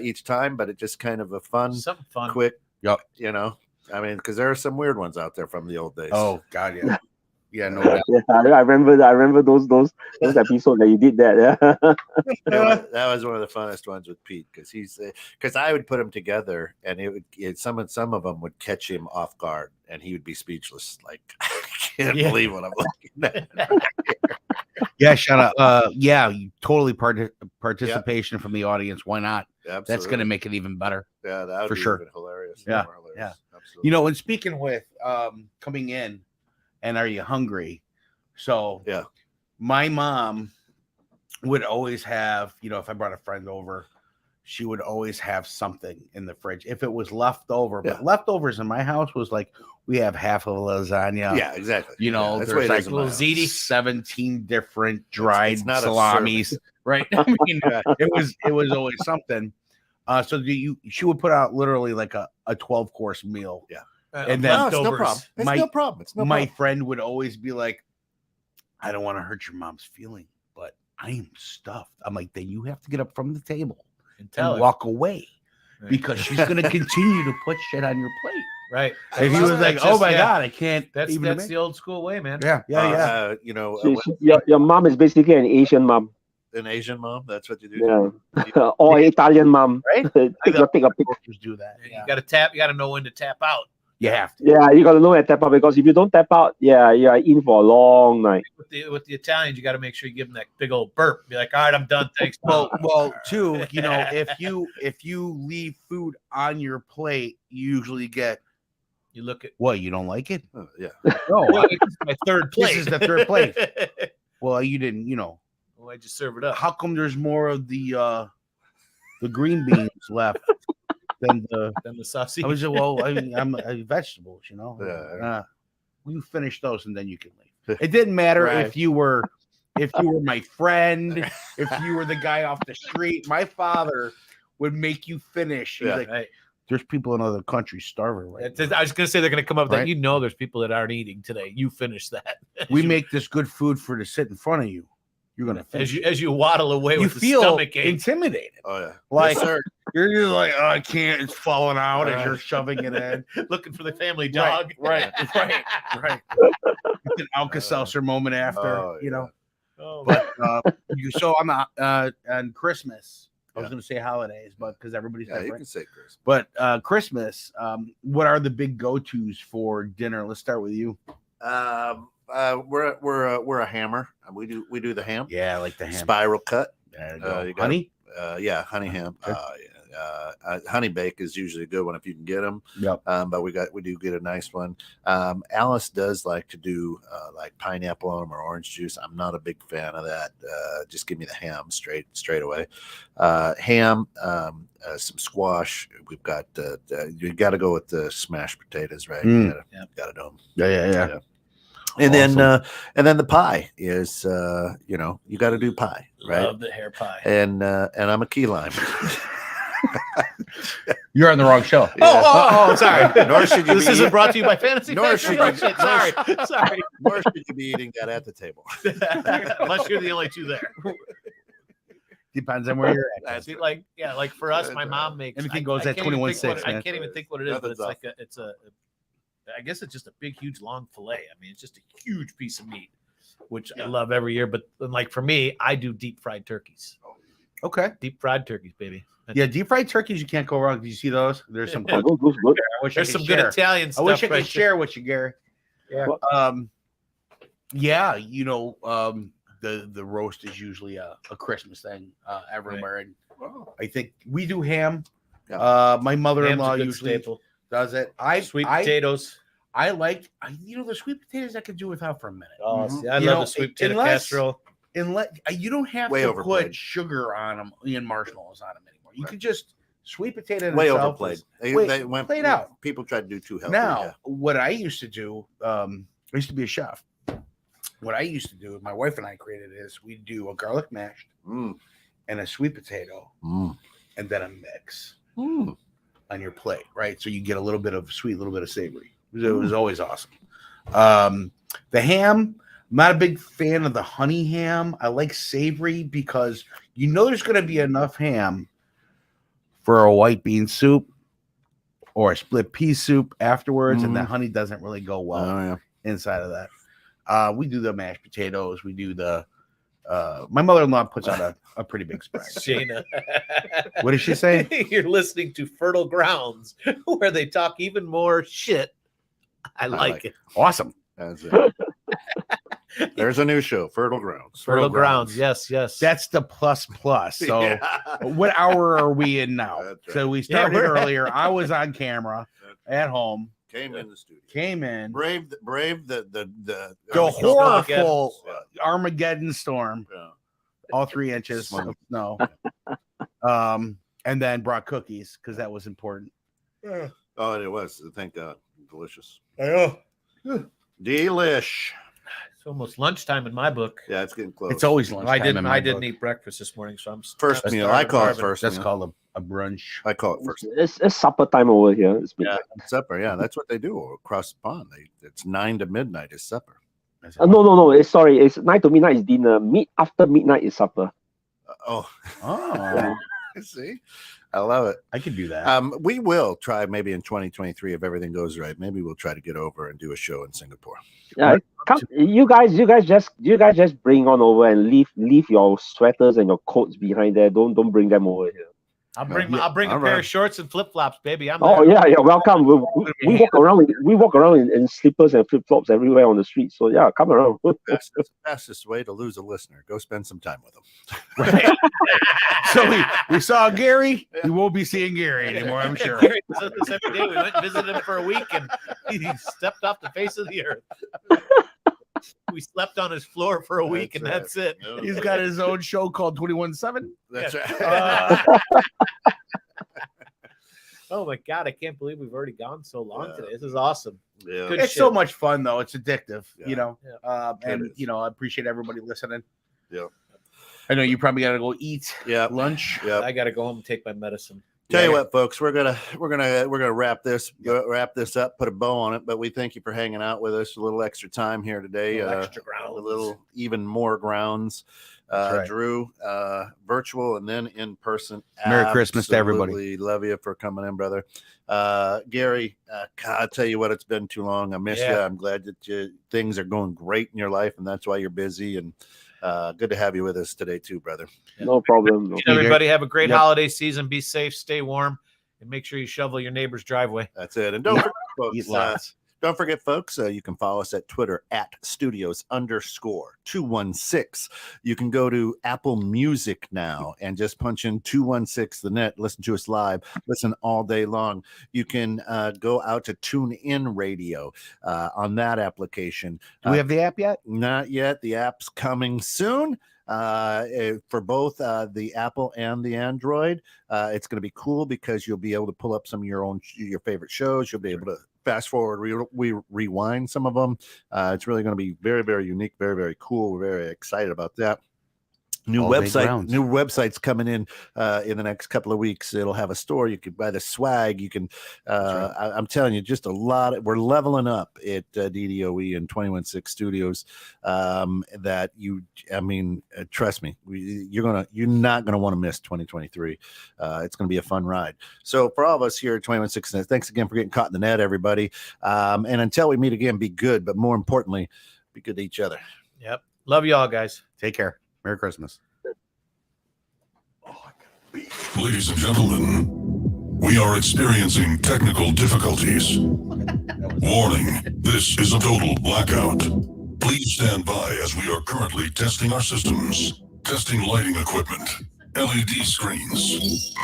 each time, but it's just kind of a fun, Something fun. quick. Yep. I mean, because there are some weird ones out there from the old days. Oh God, yeah, yeah, no doubt. Yeah, I remember those episodes that you did that. Yeah. that was one of the funnest ones with Pete because I would put them together and some of them would catch him off guard and he would be speechless. Like, I can't believe what I'm looking at. Yeah, shout out. Yeah, totally participation from the audience. Why not? Absolutely. That's going to make it even better. Yeah, that would for be sure. even hilarious. Yeah, More hilarious. yeah. Absolutely. And speaking with coming in, and are you hungry? So Yeah. my mom would always have, if I brought a friend over, she would always have something in the fridge if it was left over. Yeah. But leftovers in my house was like we have half of a lasagna. Yeah, exactly. That's the way there's it is like in my little house. ziti. 17 different dried it's not a salamis, right? I mean, it was always something. So she would put out literally like a 12-course meal. Yeah. And then No, it's no problem. It's my- no problem. It's no My problem. friend would always be like, I don't want to hurt your mom's feeling, but I am stuffed. I'm like, then you have to get up from the table And and tell her. walk away Right. because she's going to continue to put shit on your plate. Right. If he was like, oh my God, I can't That's even the old school way, man. yeah. Your mom is basically an Asian mom. An Asian mom. That's what you do. Yeah. Or Italian mom. Right? take a pic. Cultures do that. You got to tap. You got to know when to tap out. You have to. Yeah, you gotta know at tap out because if you don't tap out, you are in for a long night. With the Italians, you got to make sure you give them that big old burp. Be like, all right, I'm done. Thanks. Well, too, if you leave food on your plate, you usually get You look at. what, you don't like it? Oh, yeah. No, Well, this is my third plate. This is the third plate. Well, you didn't, Well, I just serve it up. how come there's more of the green beans left than the Then the sausage. I was I'm vegetables, Yeah. We finish those and then you can leave. It didn't matter Right. if you were my friend, if you were the guy off the street. My father would make you finish. He's Yeah. like, Right. there's people in other countries starving right now. I was gonna say they're gonna come up with Right. that. There's people that aren't eating today. You finish that. We make this good food for to sit in front of you. You're gonna finish. as you waddle away You with the feel stomach ache. intimidated. Oh yeah. Like Yes, sir. you're just like, oh, I can't. It's falling out as you're shoving it in. looking for the family dog. Right. Right. It's an Alka-Seltzer moment after, Oh, yeah. Oh, But so I'm on Christmas. I was Yeah. going to say holidays, but because everybody's Yeah, you different. can say Chris. But Christmas, what are the big go-tos for dinner? Let's start with you. We're a hammer. We do the ham. Yeah, I like the ham. Spiral cut. There you go. you got- Honey. Yeah, honey ham. Okay. Honey bake is usually a good one if you can get them. Yep. But we do get a nice one. Alice does like to do like pineapple on them or orange juice. I'm not a big fan of that. Just give me the ham straight away. Ham, some squash. We've got you got to go with the smashed potatoes, right? Mm. You gotta do them. Yeah. Yeah. And then the pie is you got to do pie, right? love the hair pie. And I'm a key lime. You're on the wrong show. Oh, sorry. Nor should you This be isn't brought to you by Fantasy. Nor Factory. should Oh, you- shit, sorry. Nor should you be eating that at the table. Unless you're the only two there. Depends on where you're at. That's See, like for us, my That's mom makes Anything I- goes I at can't even think 21.6, what- I man. can't even think what it is, but it's Nothing's like I guess it's just a big, huge, long fillet. I mean, it's just a huge piece of meat, which I love every year. But like for me, I do deep fried turkeys. Okay. Deep fried turkeys, baby. Yeah, deep fried turkeys, you can't go wrong. Did you see those? There's some. Oh, those good. I wish There's I some could good share. Italian I stuff. wish I could right share with you, Gary. there. Yeah, the roast is usually a Christmas thing everywhere, and I think we do ham. Yeah. My Ham's mother-in-law a good usually staple. does it. Sweet potatoes. I like the sweet potatoes I could do without for a minute. Oh, Mhm. see, I You love know, the sweet potato unless- casserole. And you don't have Way to overplayed. put sugar on them and marshmallows on them anymore. You could just sweet potato Way itself overplayed. is- They went played out. People tried to do too healthy. Now, yeah. what I used to do, I used to be a chef. What I used to do, my wife and I created is we do a garlic mash Mm, and a sweet potato, mm, and then a mix mm. on your plate, right? So you get a little bit of sweet, a little bit of savory. It was always awesome. The ham, I'm not a big fan of the honey ham. I like savory because there's going to be enough ham for a white bean soup or a split pea soup afterwards, and the honey doesn't really go well Oh yeah. inside of that. We do the mashed potatoes. We do the. My mother-in-law puts out a pretty big spread. Shayna. What did she say? You're listening to Fertile Grounds, where they talk even more shit. I like like it. Awesome. That's it. There's a new show, Fertile Grounds. Fertile Grounds. Yes, yes. That's the plus. So Yeah. what hour are we in now? That's right. So we Yeah, started we're- earlier. I was on camera at home, Came in the studio. came in. Brave the The Armageddon. horrible Armageddon storm, Yeah. all 3 inches Swim. of snow. And then brought cookies because that was important. Oh, and it was. Thank God. Delicious. I know. Delish. It's almost lunchtime in my book. Yeah, it's getting close. It's always lunch. I didn't eat breakfast this morning, so I'm first I'm meal. I starving, call it Marvin. first. That's meal. called a brunch. I call it first. It's supper time over here. It's Yeah, supper. Yeah, that's what they do across the pond. It's 9 to midnight is supper. no. It's sorry. It's 9 to midnight is dinner. After midnight is supper. Oh, Oh, see, I love it. I could do that. We will try maybe in 2023 if everything goes right. Maybe we'll try to get over and do a show in Singapore. Yeah, come, you guys just bring on over and leave your sweaters and your coats behind there. Don't bring them over here. I'll bring Yeah. a pair Alright. of shorts and flip flops, baby. I'm Oh there. yeah, welcome. We walk around in slippers and flip flops everywhere on the street. So yeah, come around. Fastest way to lose a listener. Go spend some time with them. So we saw Gary. We won't be seeing Gary anymore, I'm sure. Gary does this every day. We went and visited him for a week, and he stepped off the face of the earth. We slept on his floor for a week, and that's it. He's got his own show called 21/7. That's right. Oh my god, I can't believe we've already gone so long Yeah. today. This is awesome. Yeah. Good It's shit. so much fun though. It's addictive, Yeah. And It is. I appreciate everybody listening. Yeah. I know you probably got to go eat Yeah. lunch. Yeah. I got to go home and take my medicine. Tell you Yeah. what, folks, we're gonna wrap this up, put a bow on it. But we thank you for hanging out with us a little extra time here today. A little extra grounds. a little even more grounds. That's right. Drew, virtual and then in person. Merry Christmas to everybody. Absolutely love you for coming in, brother. Gary, God, I tell you what, it's been too long. I miss you. Yeah. I'm glad that things are going great in your life, and that's why you're busy. And good to have you with us today, too, brother. No problem. No. Everybody have a great Yep. holiday season. Be safe, stay warm, and make sure you shovel your neighbor's driveway. That's it. And don't forget, folks, Eat lots. don't forget, folks, you can follow us at Twitter at studios_216. You can go to Apple Music now and just punch in 216 the net. Listen to us live. Listen all day long. You can go out to TuneIn Radio on that application. Do we have the app yet? Not yet. The app's coming soon. For both the Apple and the Android. It's going to be cool because you'll be able to pull up some of your favorite shows. You'll be able to fast forward, rewind some of them. It's really going to be very, very unique, very, very cool. We're very excited about that. New All day website, grounds. new websites coming in the next couple of weeks. It'll have a store. You can buy the swag. You can. I'm telling you, just a lot. We're leveling up at DDOE and 216 Studios. That you, I mean, trust me, you're not gonna want to miss 2023. It's gonna be a fun ride. So for all of us here at 216, thanks again for getting caught in the net, everybody. And until we meet again, be good, but more importantly, be good to each other. Yep. Love you all, guys. Take care. Merry Christmas. Ladies and gentlemen, we are experiencing technical difficulties. Warning, this is a total blackout. Please stand by as we are currently testing our systems, testing lighting equipment, LED screens.